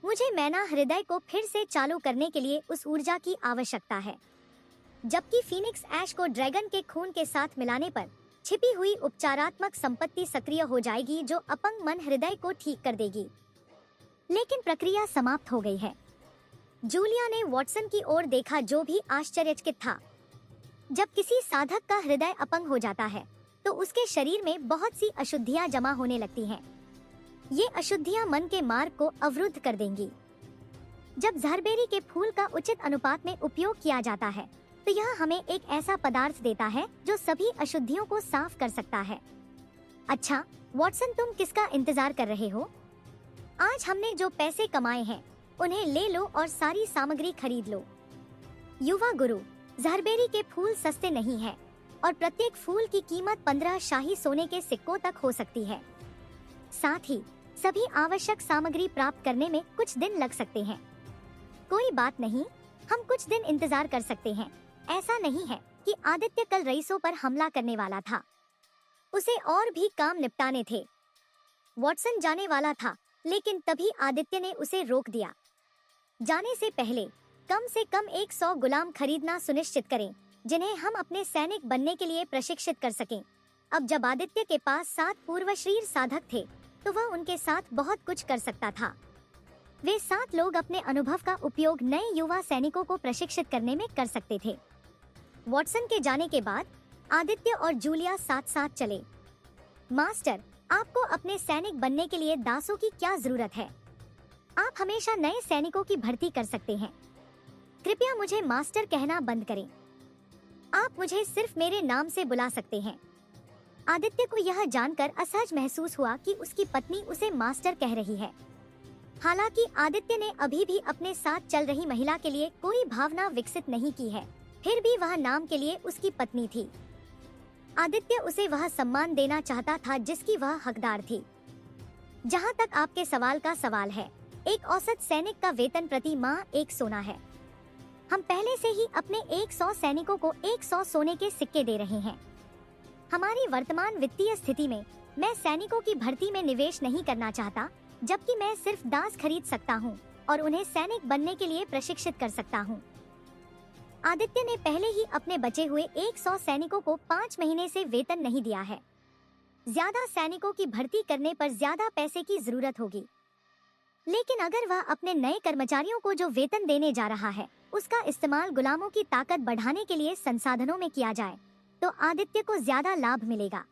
मुझे मैना हृदय को फिर से चालू करने के लिए उस ऊर्जा की आवश्यकता है, जबकि फीनिक्स ऐश को ड्रैगन के खून के साथ मिलाने पर छिपी हुई उपचारात्मक संपत्ति सक्रिय हो जाएगी जो अपंग मन हृदय को ठीक कर देगी। लेकिन प्रक्रिया समाप्त हो गई है। जूलिया ने वॉटसन की ओर देखा जो भी आश्चर्यचकित था। जब किसी साधक का हृदय अपंग हो जाता है तो उसके शरीर में बहुत सी अशुद्धियां जमा होने लगती हैं। ये अशुद्धियां मन के मार्ग को अवरुद्ध कर देंगी। जब जहरबेरी के फूल का उचित अनुपात में उपयोग किया जाता है तो यह हमें एक ऐसा पदार्थ देता है जो सभी अशुद्धियों को साफ कर सकता है। अच्छा वॉटसन, तुम किसका इंतजार कर रहे हो? आज हमने जो पैसे कमाए हैं उन्हें ले लो और सारी सामग्री खरीद लो। युवा गुरु, जहरबेरी के फूल सस्ते नहीं हैं और प्रत्येक फूल की कीमत 15 शाही सोने के सिक्कों तक हो सकती है। साथ ही सभी आवश्यक सामग्री प्राप्त करने में कुछ दिन लग सकते हैं। कोई बात नहीं, हम कुछ दिन इंतजार कर सकते हैं। ऐसा नहीं है कि आदित्य कल रईसों पर हमला करने वाला था, उसे और भी काम निपटाने थे। वॉटसन जाने वाला था, लेकिन तभी आदित्य ने उसे रोक दिया। जाने से पहले कम से कम 100 गुलाम खरीदना सुनिश्चित करें जिन्हें हम अपने सैनिक बनने के लिए प्रशिक्षित कर सकें। अब जब आदित्य के पास 7 पूर्वशरीर साधक थे तो वह उनके साथ बहुत कुछ कर सकता था। वे 7 लोग अपने अनुभव का उपयोग नए युवा सैनिकों को प्रशिक्षित करने में कर सकते थे। वॉटसन के जाने के बाद आदित्य और जूलिया साथ साथ चले। मास्टर, आपको अपने सैनिक बनने के लिए दासों की क्या जरूरत है? आप हमेशा नए सैनिकों की भर्ती कर सकते हैं। कृपया मुझे मास्टर कहना बंद करें। आप मुझे सिर्फ मेरे नाम से बुला सकते हैं। आदित्य को यह जानकर असहज महसूस हुआ कि उसकी पत्नी उसे मास्टर कह रही है। हालांकि आदित्य ने अभी भी अपने साथ चल रही महिला के लिए कोई भावना विकसित नहीं की है, फिर भी वह नाम के लिए उसकी पत्नी थी। आदित्य उसे वह सम्मान देना चाहता था जिसकी वह हकदार थी। जहां तक आपके सवाल का सवाल है, एक औसत सैनिक का वेतन प्रति माह 1 सोना है। हम पहले से ही अपने 100 सैनिकों को 100 सोने के सिक्के दे रहे हैं। हमारी वर्तमान वित्तीय स्थिति में मैं सैनिकों की भर्ती में निवेश नहीं करना चाहता, जबकि मैं सिर्फ दास खरीद सकता हूं और उन्हें सैनिक बनने के लिए प्रशिक्षित कर सकता हूं। आदित्य ने पहले ही अपने बचे हुए 100 सैनिकों को 5 महीने से वेतन नहीं दिया है। ज्यादा सैनिकों की भर्ती करने पर ज्यादा पैसे की जरूरत होगी, लेकिन अगर वह अपने नए कर्मचारियों को जो वेतन देने जा रहा है उसका इस्तेमाल गुलामों की ताकत बढ़ाने के लिए संसाधनों में किया जाए तो आदित्य को ज्यादा लाभ मिलेगा।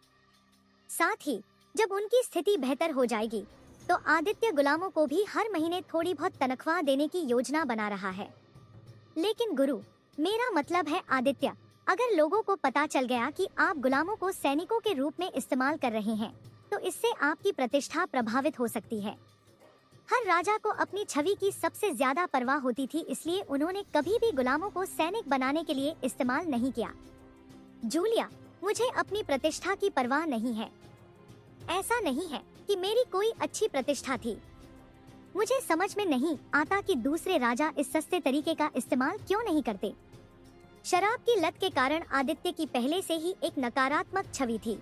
साथ ही जब उनकी स्थिति बेहतर हो जाएगी तो आदित्य गुलामों को भी हर महीने थोड़ी बहुत तनख्वाह देने की योजना बना रहा है। लेकिन गुरु, मेरा मतलब है आदित्य, अगर लोगों को पता चल गया कि आप गुलामों को सैनिकों के रूप में इस्तेमाल कर रहे हैं तो इससे आपकी प्रतिष्ठा प्रभावित हो सकती है। हर राजा को अपनी छवि की सबसे ज्यादा परवाह होती थी, इसलिए उन्होंने कभी भी गुलामों को सैनिक बनाने के लिए इस्तेमाल नहीं किया। जूलिया, मुझे अपनी प्रतिष्ठा की परवाह नहीं है। ऐसा नहीं है कि मेरी कोई अच्छी प्रतिष्ठा थी। मुझे समझ में नहीं आता कि दूसरे राजा इस सस्ते तरीके का इस्तेमाल क्यों नहीं करते। शराब की लत के कारण आदित्य की पहले से ही एक नकारात्मक छवि थी।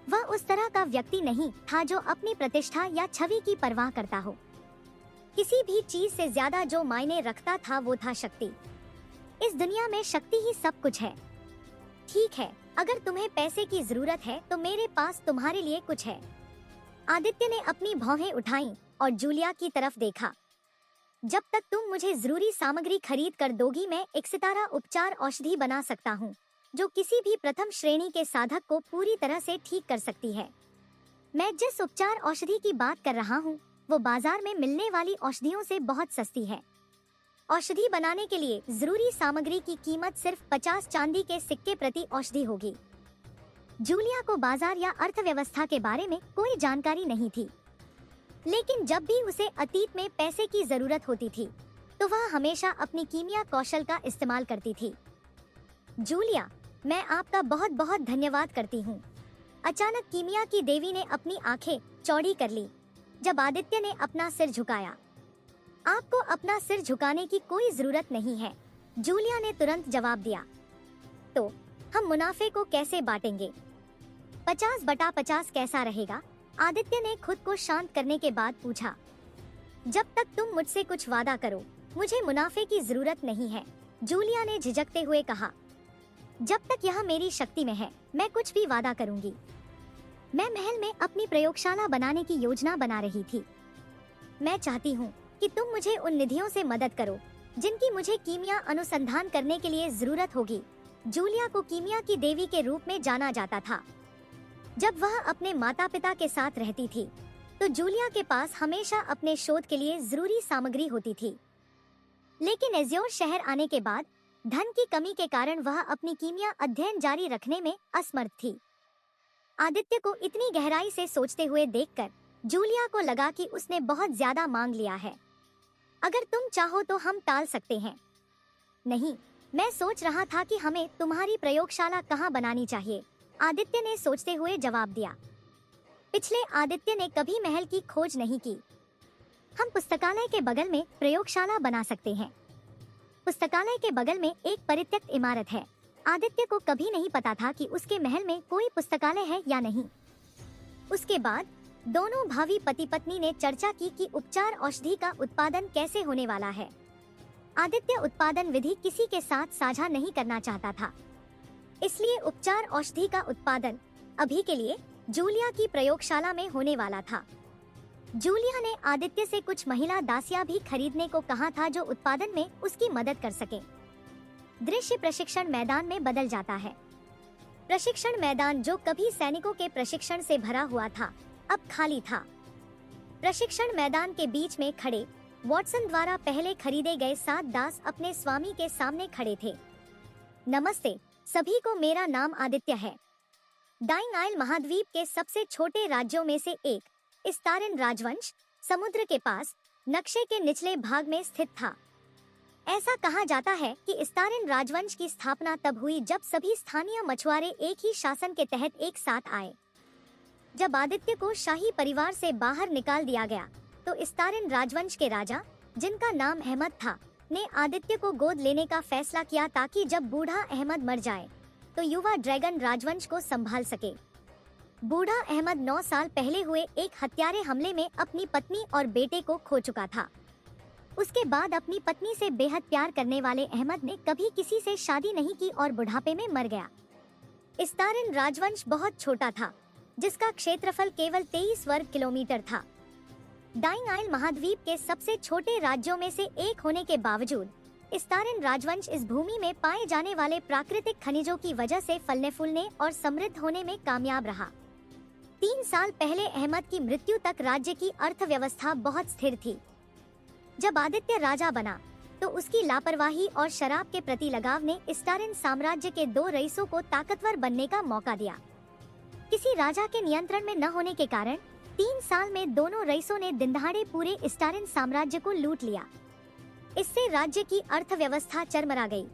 वह उस तरह का व्यक्ति नहीं था जो अपनी प्रतिष्ठा या छवि की परवाह करता हो। किसी भी चीज से ज्यादा जो मायने रखता था वो था शक्ति। इस दुनिया में शक्ति ही सब कुछ है। ठीक है, अगर तुम्हें पैसे की जरूरत है तो मेरे पास तुम्हारे लिए कुछ है। आदित्य ने अपनी भौहें उठाईं और जूलिया की तरफ देखा। जब तक तुम मुझे जरूरी सामग्री खरीद कर दोगी, मैं एक सितारा उपचार औषधि बना सकता हूँ जो किसी भी प्रथम श्रेणी के साधक को पूरी तरह से ठीक कर सकती है। मैं जिस उपचार औषधि की बात कर रहा हूँ वो बाजार में मिलने वाली औषधियों से बहुत सस्ती है। औषधि बनाने के लिए जरूरी सामग्री की कीमत सिर्फ 50 चांदी के सिक्के प्रति औषधि होगी। जूलिया को बाजार या अर्थव्यवस्था के बारे में कोई जानकारी नहीं थी, लेकिन जब भी उसे अतीत में पैसे की जरूरत होती थी तो वह हमेशा अपनी कीमिया कौशल का इस्तेमाल करती थी। जूलिया, मैं आपका बहुत बहुत धन्यवाद करती हूँ। अचानक कीमिया की देवी ने अपनी आंखें चौड़ी कर ली जब आदित्य ने अपना सिर झुकाया। आपको अपना सिर झुकाने की कोई जरूरत नहीं है, जूलिया ने तुरंत जवाब दिया। तो हम मुनाफे को कैसे बांटेंगे? 50/50 कैसा रहेगा? आदित्य ने खुद को शांत करने के बाद पूछा। जब तक तुम मुझसे कुछ वादा करो, मुझे मुनाफे की जरूरत नहीं है, जूलिया ने झिझकते हुए कहा। जब तक यह मेरी शक्ति में है, मैं कुछ भी वादा करूंगी। मैं महल में अपनी प्रयोगशाला बनाने की योजना बना रही थी। मैं चाहती हूँ कि तुम मुझे उन निधियों से मदद करो जिनकी मुझे कीमिया अनुसंधान करने के लिए जरूरत होगी। जूलिया को कीमिया की देवी के रूप में जाना जाता था। जब वह अपने माता पिता के साथ रहती थी तो जूलिया के पास हमेशा अपने शोध के लिए जरूरी सामग्री होती थी, लेकिन एज़्योर शहर आने के बाद धन की कमी के कारण वह अपनी कीमिया अध्ययन जारी रखने में असमर्थ थी। आदित्य को इतनी गहराई से सोचते हुए देखकर जूलिया को लगा कि उसने बहुत ज्यादा मांग लिया है। अगर तुम चाहो तो हम टाल सकते हैं। नहीं, मैं सोच रहा था कि हमें तुम्हारी प्रयोगशाला कहाँ बनानी चाहिए, आदित्य ने सोचते हुए जवाब दिया। पिछले आदित्य ने कभी महल की खोज नहीं की। हम पुस्तकालय के बगल में प्रयोगशाला बना सकते हैं। पुस्तकालय के बगल में एक परित्यक्त इमारत है। आदित्य को कभी नहीं पता था कि उसके महल में कोई पुस्तकालय है या नहीं। उसके बाद दोनों भावी पति पत्नी ने चर्चा की कि उपचार औषधि का उत्पादन कैसे होने वाला है। आदित्य उत्पादन विधि किसी के साथ साझा नहीं करना चाहता था, इसलिए उपचार औषधि का उत्पादन अभी के लिए जूलिया की प्रयोगशाला में होने वाला था। जूलिया ने आदित्य से कुछ महिला दासियां भी खरीदने को कहा था जो उत्पादन में उसकी मदद कर सके। दृश्य प्रशिक्षण मैदान में बदल जाता है। प्रशिक्षण मैदान जो कभी सैनिकों के प्रशिक्षण से भरा हुआ था, अब खाली था। प्रशिक्षण मैदान के बीच में खड़े वॉटसन द्वारा पहले खरीदे गए 7 दास अपने स्वामी के सामने खड़े थे। नमस्ते सभी को, मेरा नाम आदित्य है। डाइंग आइल महाद्वीप के सबसे छोटे राज्यों में से एक इस्तारिन राजवंश समुद्र के पास नक्शे के निचले भाग में स्थित था। ऐसा कहा जाता है कि इस्तारिन राजवंश की स्थापना तब हुई जब सभी स्थानीय मछुआरे एक ही शासन के तहत एक साथ आए। जब आदित्य को शाही परिवार से बाहर निकाल दिया गया तो इस्तारिन राजवंश के राजा, जिनका नाम अहमद था, ने आदित्य को गोद लेने का फैसला किया ताकि जब बूढ़ा अहमद मर जाए तो युवा ड्रैगन राजवंश को संभाल सके। बूढ़ा अहमद 9 साल पहले हुए एक हत्यारे हमले में अपनी पत्नी और बेटे को खो चुका था। उसके बाद अपनी पत्नी से बेहद प्यार करने वाले अहमद ने कभी किसी से शादी नहीं की और बुढ़ापे में मर गया। इस्तारिन राजवंश बहुत छोटा था, जिसका क्षेत्रफल केवल 23 वर्ग किलोमीटर था। डाइंग आइल महाद्वीप के सबसे छोटे राज्यों में से एक होने के बावजूद इस्तारिन राजवंश इस भूमि में पाए जाने वाले प्राकृतिक खनिजों की वजह से फलने फूलने और समृद्ध होने में कामयाब रहा। 3 साल पहले अहमद की मृत्यु तक राज्य की अर्थव्यवस्था बहुत स्थिर थी। जब आदित्य राजा बना तो उसकी लापरवाही और शराब के प्रति लगाव ने इस्तारिन साम्राज्य के 2 रईसों को ताकतवर बनने का मौका दिया। किसी राजा के नियंत्रण में न होने के कारण 3 साल में दोनों रईसों ने दिनदहाड़े पूरे इस्तारिन साम्राज्य को लूट लिया। इससे राज्य की अर्थव्यवस्था चरमरा गई।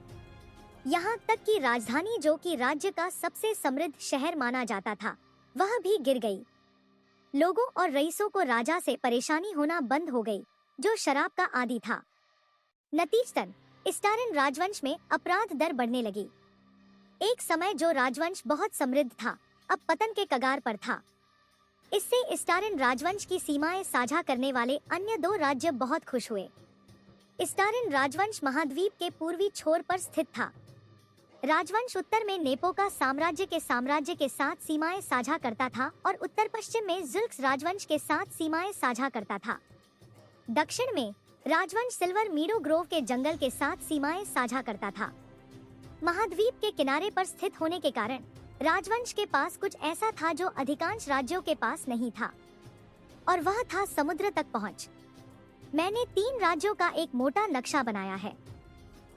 यहाँ तक कि राजधानी, जो कि राज्य का सबसे समृद्ध शहर माना जाता था, वह भी गिर गई। लोगों और रईसों को राजा से परेशानी होना बंद हो गई, जो शराब का आदी था। नतीजतन इस्तारिन राजवंश में अपराध दर बढ़ने लगी। एक समय जो राजवंश बहुत समृद्ध था, अब पतन के कगार पर था। इससे स्टारिन राजवंश की सीमाएं साझा करने वाले अन्य 2 राज्य बहुत खुश हुए। स्टारिन राजवंश महाद्वीप के पूर्वी छोर पर स्थित था। राजवंश उत्तर में नेपोका साम्राज्य के साथ सीमाएं साझा करता था और उत्तर पश्चिम में ज़ुल्क्स राजवंश के साथ सीमाएं साझा करता था। दक्षिण में राजवंश सिल्वर मीडो ग्रोव के जंगल के साथ सीमाएं साझा करता था। महाद्वीप के किनारे पर स्थित होने के कारण राजवंश के पास कुछ ऐसा था जो अधिकांश राज्यों के पास नहीं था, और वह था समुद्र तक पहुंच। मैंने 3 राज्यों का एक मोटा नक्शा बनाया है।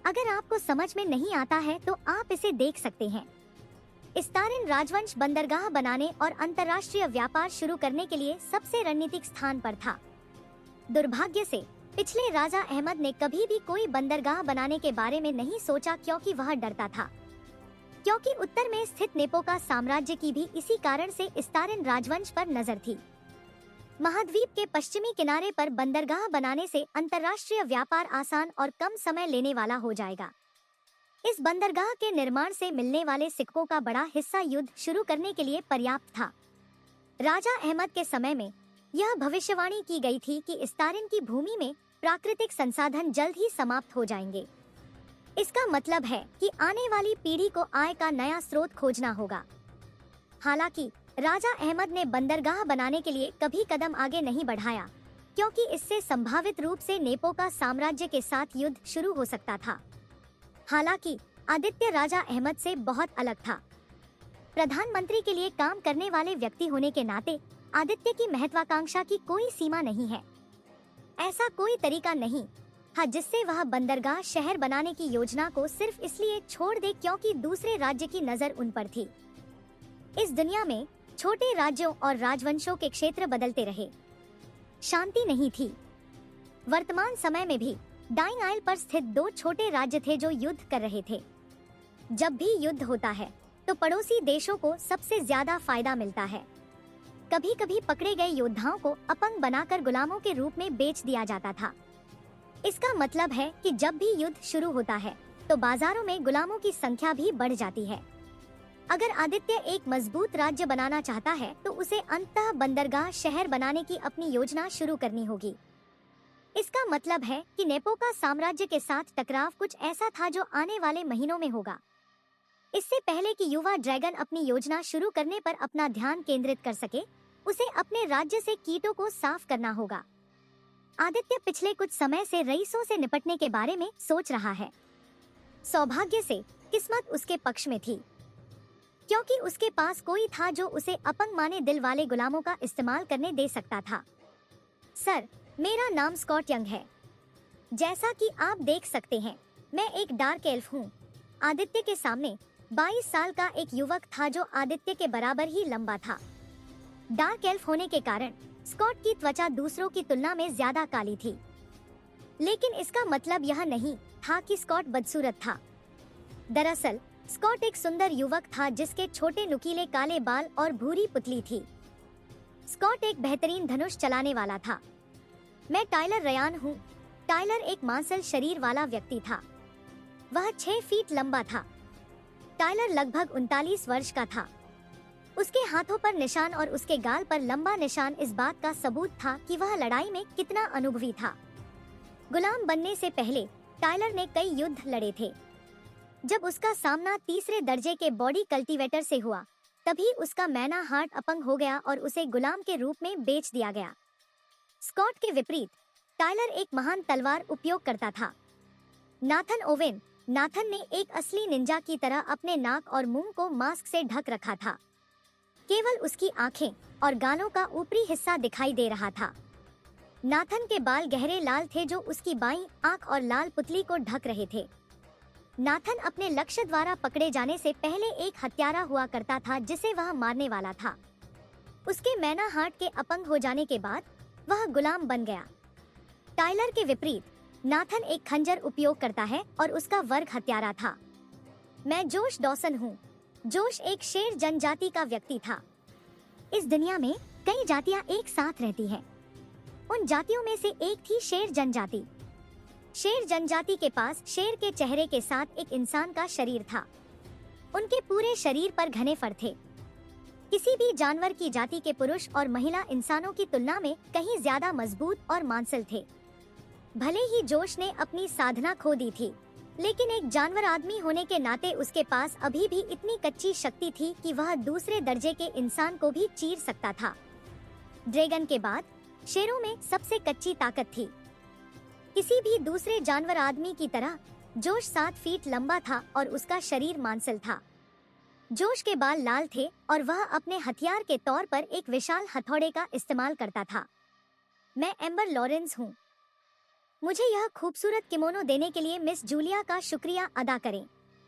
अगर आपको समझ में नहीं आता है तो आप इसे देख सकते हैं। स्टारिन राजवंश बंदरगाह बनाने और अंतर्राष्ट्रीय व्यापार शुरू करने के लिए सबसे रणनीतिक स्थान पर था। दुर्भाग्य से पिछले राजा अहमद ने कभी भी कोई बंदरगाह बनाने के बारे में नहीं सोचा, क्योंकि वह डरता था, क्योंकि उत्तर में स्थित नेपोका साम्राज्य की भी इसी कारण से स्टारिन राजवंश पर नजर थी। महाद्वीप के पश्चिमी किनारे पर बंदरगाह बनाने से अंतर्राष्ट्रीय व्यापार आसान और कम समय लेने वाला हो जाएगा। इस बंदरगाह के निर्माण से मिलने वाले सिक्कों का बड़ा हिस्सा युद्ध शुरू करने के लिए पर्याप्त था। राजा अहमद के समय में यह भविष्यवाणी की गई थी कि स्टारिन की भूमि में प्राकृतिक संसाधन जल्द ही समाप्त हो जाएंगे। इसका मतलब है कि आने वाली पीढ़ी को आय का नया स्रोत खोजना होगा। हालांकि राजा अहमद ने बंदरगाह बनाने के लिए कभी कदम आगे नहीं बढ़ाया, क्योंकि इससे संभावित रूप से नेपोका साम्राज्य के साथ युद्ध शुरू हो सकता था। हालांकि आदित्य राजा अहमद से बहुत अलग था। प्रधानमंत्री के लिए काम करने वाले व्यक्ति होने के नाते आदित्य की महत्वाकांक्षा की कोई सीमा नहीं है। ऐसा कोई तरीका नहीं था जिससे वह बंदरगाह शहर बनाने की योजना को सिर्फ इसलिए छोड़ दे क्योंकि दूसरे राज्य की नजर उन पर थी। इस दुनिया में छोटे राज्यों और राजवंशों के क्षेत्र बदलते रहे, शांति नहीं थी। वर्तमान समय में भी डाइंग आइल पर स्थित 2 छोटे राज्य थे जो युद्ध कर रहे थे। जब भी युद्ध होता है तो पड़ोसी देशों को सबसे ज्यादा फायदा मिलता है। कभी कभी पकड़े गए योद्धाओं को अपंग बनाकर गुलामों के रूप में बेच दिया जाता था। इसका मतलब है कि जब भी युद्ध शुरू होता है तो बाजारों में गुलामों की संख्या भी बढ़ जाती है। अगर आदित्य एक मजबूत राज्य बनाना चाहता है तो उसे अंततः बंदरगाह शहर बनाने की अपनी योजना शुरू करनी होगी। इसका मतलब है कि नेपोका साम्राज्य के साथ टकराव कुछ ऐसा था जो आने वाले महीनों में होगा। इससे पहले कि युवा ड्रैगन अपनी योजना शुरू करने पर अपना ध्यान केंद्रित कर सके, उसे अपने राज्य से कीटों को साफ करना होगा। आदित्य पिछले कुछ समय से रईसों से निपटने के बारे में सोच रहा है। सौभाग्य से किस्मत उसके पक्ष में थी, क्योंकि उसके पास कोई था जो उसे अपंग माने दिल वाले गुलामों का इस्तेमाल करने दे सकता था। सर, मेरा नाम स्कॉट यंग है। जैसा कि आप देख सकते हैं, मैं एक डार्क एल्फ हूँ। आदित्य के सामने 22 साल का एक युवक था जो आदित्य के बराबर ही लंबा था। डार्क एल्फ होने के कारण स्कॉट की त्वचा दूसरों की तुलना में ज्यादा काली थी, लेकिन इसका मतलब यह नहीं था कि स्कॉट बदसूरत था। दरअसल स्कॉट एक सुंदर युवक था जिसके छोटे नुकीले काले बाल और भूरी पुतली थी। स्कॉट एक बेहतरीन धनुष चलाने वाला था। मैं टाइलर रयान हूँ। टाइलर एक मांसल शरीर वाला व्यक्ति था। वह 6 फीट लंबा था। टाइलर लगभग 39 वर्ष का था। उसके हाथों पर निशान और उसके गाल पर लंबा निशान इस बात का सबूत था कि वह लड़ाई में कितना अनुभवी था। गुलाम बनने से पहले टाइलर ने कई युद्ध लड़े थे। जब उसका सामना तीसरे दर्जे के बॉडी कल्टीवेटर से हुआ, तभी उसका मैना हार्ट अपंग हो गया और उसे गुलाम के रूप में बेच दिया गया। स्कॉट के विपरीत टाइलर एक महान तलवार उपयोग करता था। नाथन ने एक असली निंजा की तरह अपने नाक और मुंह को मास्क से ढक रखा था। केवल उसकी आंखें और गालों का ऊपरी हिस्सा दिखाई दे रहा था। नाथन के बाल गहरे लाल थे जो उसकी बाईं आंख और लाल पुतली को ढक रहे थे। नाथन अपने लक्ष्य द्वारा पकड़े जाने से पहले एक हत्यारा हुआ करता था जिसे वह मारने वाला था। उसके मैना हार्ट के अपंग हो जाने के बाद वह गुलाम बन गया। टाइलर के विपरीत नाथन एक खंजर उपयोग करता है और उसका वर्ग हत्यारा था। मैं जोश डॉसन हूँ। जोश एक शेर जनजाति का व्यक्ति था। इस दुनिया में कई जातियाँ एक साथ रहती हैं। उन जातियों में से एक थी शेर जनजाति। शेर जनजाति के पास शेर के चेहरे के साथ एक इंसान का शरीर था। उनके पूरे शरीर पर घने फर थे। किसी भी जानवर की जाति के पुरुष और महिला इंसानों की तुलना में कहीं ज्यादा मजबूत और मांसल थे। भले ही जोश ने अपनी साधना खो दी थी, लेकिन एक जानवर आदमी होने के नाते उसके पास अभी भी इतनी कच्ची शक्ति थी कि वह दूसरे दर्जे के इंसान को भी चीर सकता था। ड्रैगन के बाद शेरों में सबसे कच्ची ताकत थी। किसी भी दूसरे जानवर आदमी की तरह जोश 7 फीट लंबा था और उसका शरीर मांसल था। जोश के बाल लाल थे और वह अपने हथियार के तौर पर एक विशाल हथौड़े का इस्तेमाल करता था। मैं एम्बर लॉरेंस हूँ। मुझे यह खूबसूरत किमोनो देने के लिए मिस जूलिया का शुक्रिया अदा करें।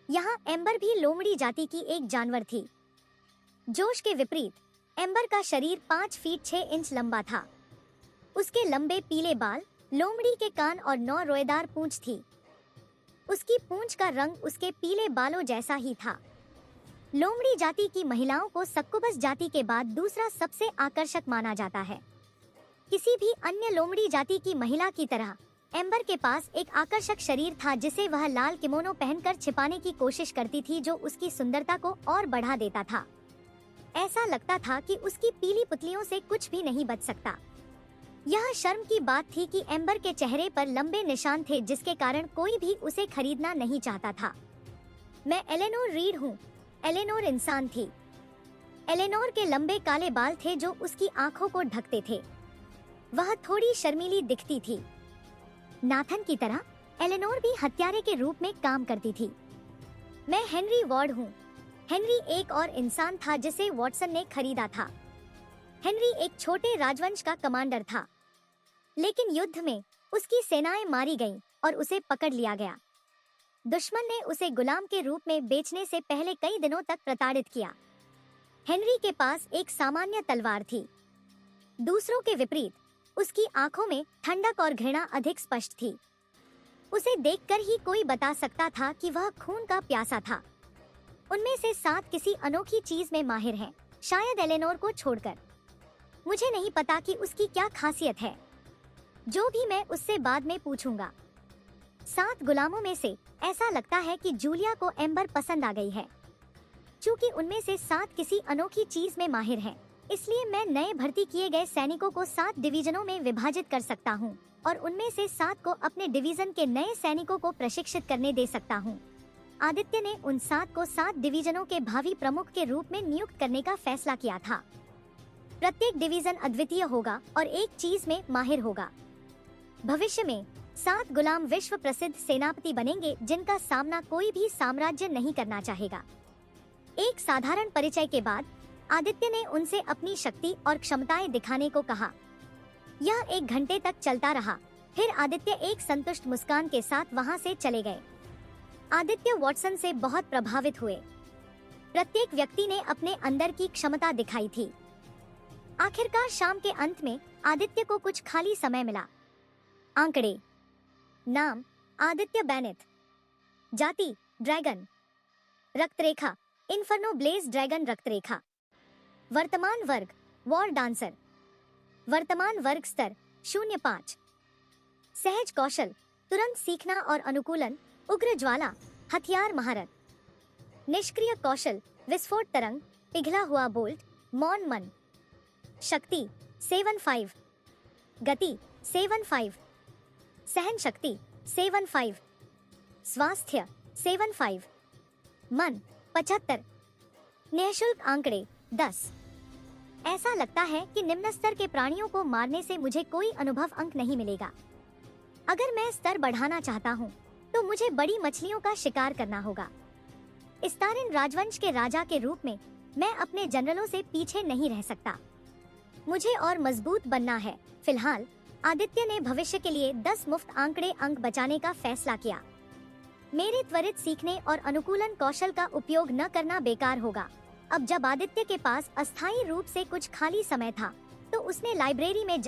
यहाँ एम्बर भी लोमड़ी जाति की एक जानवर थी। जोश के विपरीत एम्बर का शरीर 5 फीट 6 इंच लंबा था। उसके लंबे पीले बाल, लोमड़ी के कान और 9 रोएदार पूंछ थी। उसकी पूंछ का रंग उसके पीले बालों जैसा ही था। लोमड़ी जाति की महिलाओं को सक्कुबस जाति के बाद दूसरा सबसे आकर्षक माना जाता है। किसी भी अन्य लोमड़ी जाति की महिला की तरह एम्बर के पास एक आकर्षक शरीर था जिसे वह लाल किमोनो पहनकर छिपाने की कोशिश करती थी, जो उसकी सुंदरता को और बढ़ा देता था। ऐसा लगता था कि उसकी पीली पुतलियों से कुछ भी नहीं बच सकता। यह शर्म की बात थी कि एम्बर के चेहरे पर लंबे निशान थे जिसके कारण कोई भी उसे खरीदना नहीं चाहता था। मैं एलेनोर रीड हूँ। एलेनोर इंसान थी। एलेनोर के लंबे काले बाल थे जो उसकी आंखों को ढकते थे। वह थोड़ी शर्मीली दिखती थी। नाथन की तरह एलेनोर भी हत्यारे के रूप में काम करती थी। मैं हेनरी वॉर्ड हूँ। हेनरी एक और इंसान था जिसे वॉटसन ने खरीदा था। हेनरी एक छोटे राजवंश का कमांडर था, लेकिन युद्ध में उसकी सेनाएं मारी गईं और उसे पकड़ लिया गया। दुश्मन ने उसे गुलाम के रूप में बेचने से पहले कई दिनों तक प्रताड़ित किया। हेनरी के पास एक सामान्य तलवार थी। दूसरों के विपरीत उसकी आंखों में ठंडक और घृणा अधिक स्पष्ट थी। उसे देखकर ही कोई बता सकता था कि वह खून का प्यासा था। उनमें से 7 किसी अनोखी चीज में माहिर हैं, शायद एलेनोर को छोड़कर। मुझे नहीं पता कि उसकी क्या खासियत है, जो भी मैं उससे बाद में पूछूंगा। 7 गुलामों में से ऐसा लगता है कि जूलिया को एम्बर पसंद आ गई है। चूंकि उनमें से 7 किसी अनोखी चीज में माहिर हैं, इसलिए मैं नए भर्ती किए गए सैनिकों को 7 डिवीजनों में विभाजित कर सकता हूं और उनमें से 7 को अपने डिवीजन के नए सैनिकों को प्रशिक्षित करने दे सकता हूं। आदित्य ने उन 7 को 7 डिवीजनों के भावी प्रमुख के रूप में नियुक्त करने का फैसला किया था। प्रत्येक डिवीजन अद्वितीय होगा और एक चीज में माहिर होगा। भविष्य में 7 गुलाम विश्व प्रसिद्ध सेनापति बनेंगे जिनका सामना कोई भी साम्राज्य नहीं करना चाहेगा। एक साधारण परिचय के बाद आदित्य ने उनसे अपनी शक्ति और क्षमताएं दिखाने को कहा। यह 1 घंटे तक चलता रहा। फिर आदित्य एक संतुष्ट मुस्कान के साथ वहां से चले गए। आदित्य वॉटसन से बहुत प्रभावित हुए। प्रत्येक व्यक्ति ने अपने अंदर की क्षमता दिखाई थी। आखिरकार शाम के अंत में आदित्य को कुछ खाली समय मिला। आंकड़े। नाम आदित्य बेनेथ। जाति ड्रैगन। रक्तरेखा इन्फर्नो ब्लेज ड्रैगन रक्तरेखा। वर्तमान वर्ग वॉर डांसर। वर्तमान वर्ग स्तर 05। सहज कौशल तुरंत सीखना और अनुकूलन, उग्र ज्वाला, हथियार महारत। निष्क्रिय कौशल विस्फोट तरंग, पिघला हुआ बोल्ट, मौन मन। शक्ति 75। गति 75। सहन शक्ति 75। स्वास्थ्य 75। मन 75। निःशुल्क आंकड़े 10। ऐसा लगता है कि निम्न स्तर के प्राणियों को मारने से मुझे कोई अनुभव अंक नहीं मिलेगा। अगर मैं स्तर बढ़ाना चाहता हूँ तो मुझे बड़ी मछलियों का शिकार करना होगा। इस्तारिन राजवंश के राजा के रूप में मैं अपने जनरलों से पीछे नहीं रह सकता। मुझे और मजबूत बनना है। फिलहाल आदित्य ने भविष्य के लिए 10 मुफ्त आंकड़े अंक बचाने का फैसला किया। मेरे त्वरित सीखने और अनुकूलन कौशल का उपयोग न करना बेकार होगा। अब जब आदित्य के पास अस्थायी रूप से कुछ खाली समय था, तो उसने लाइब्रेरी में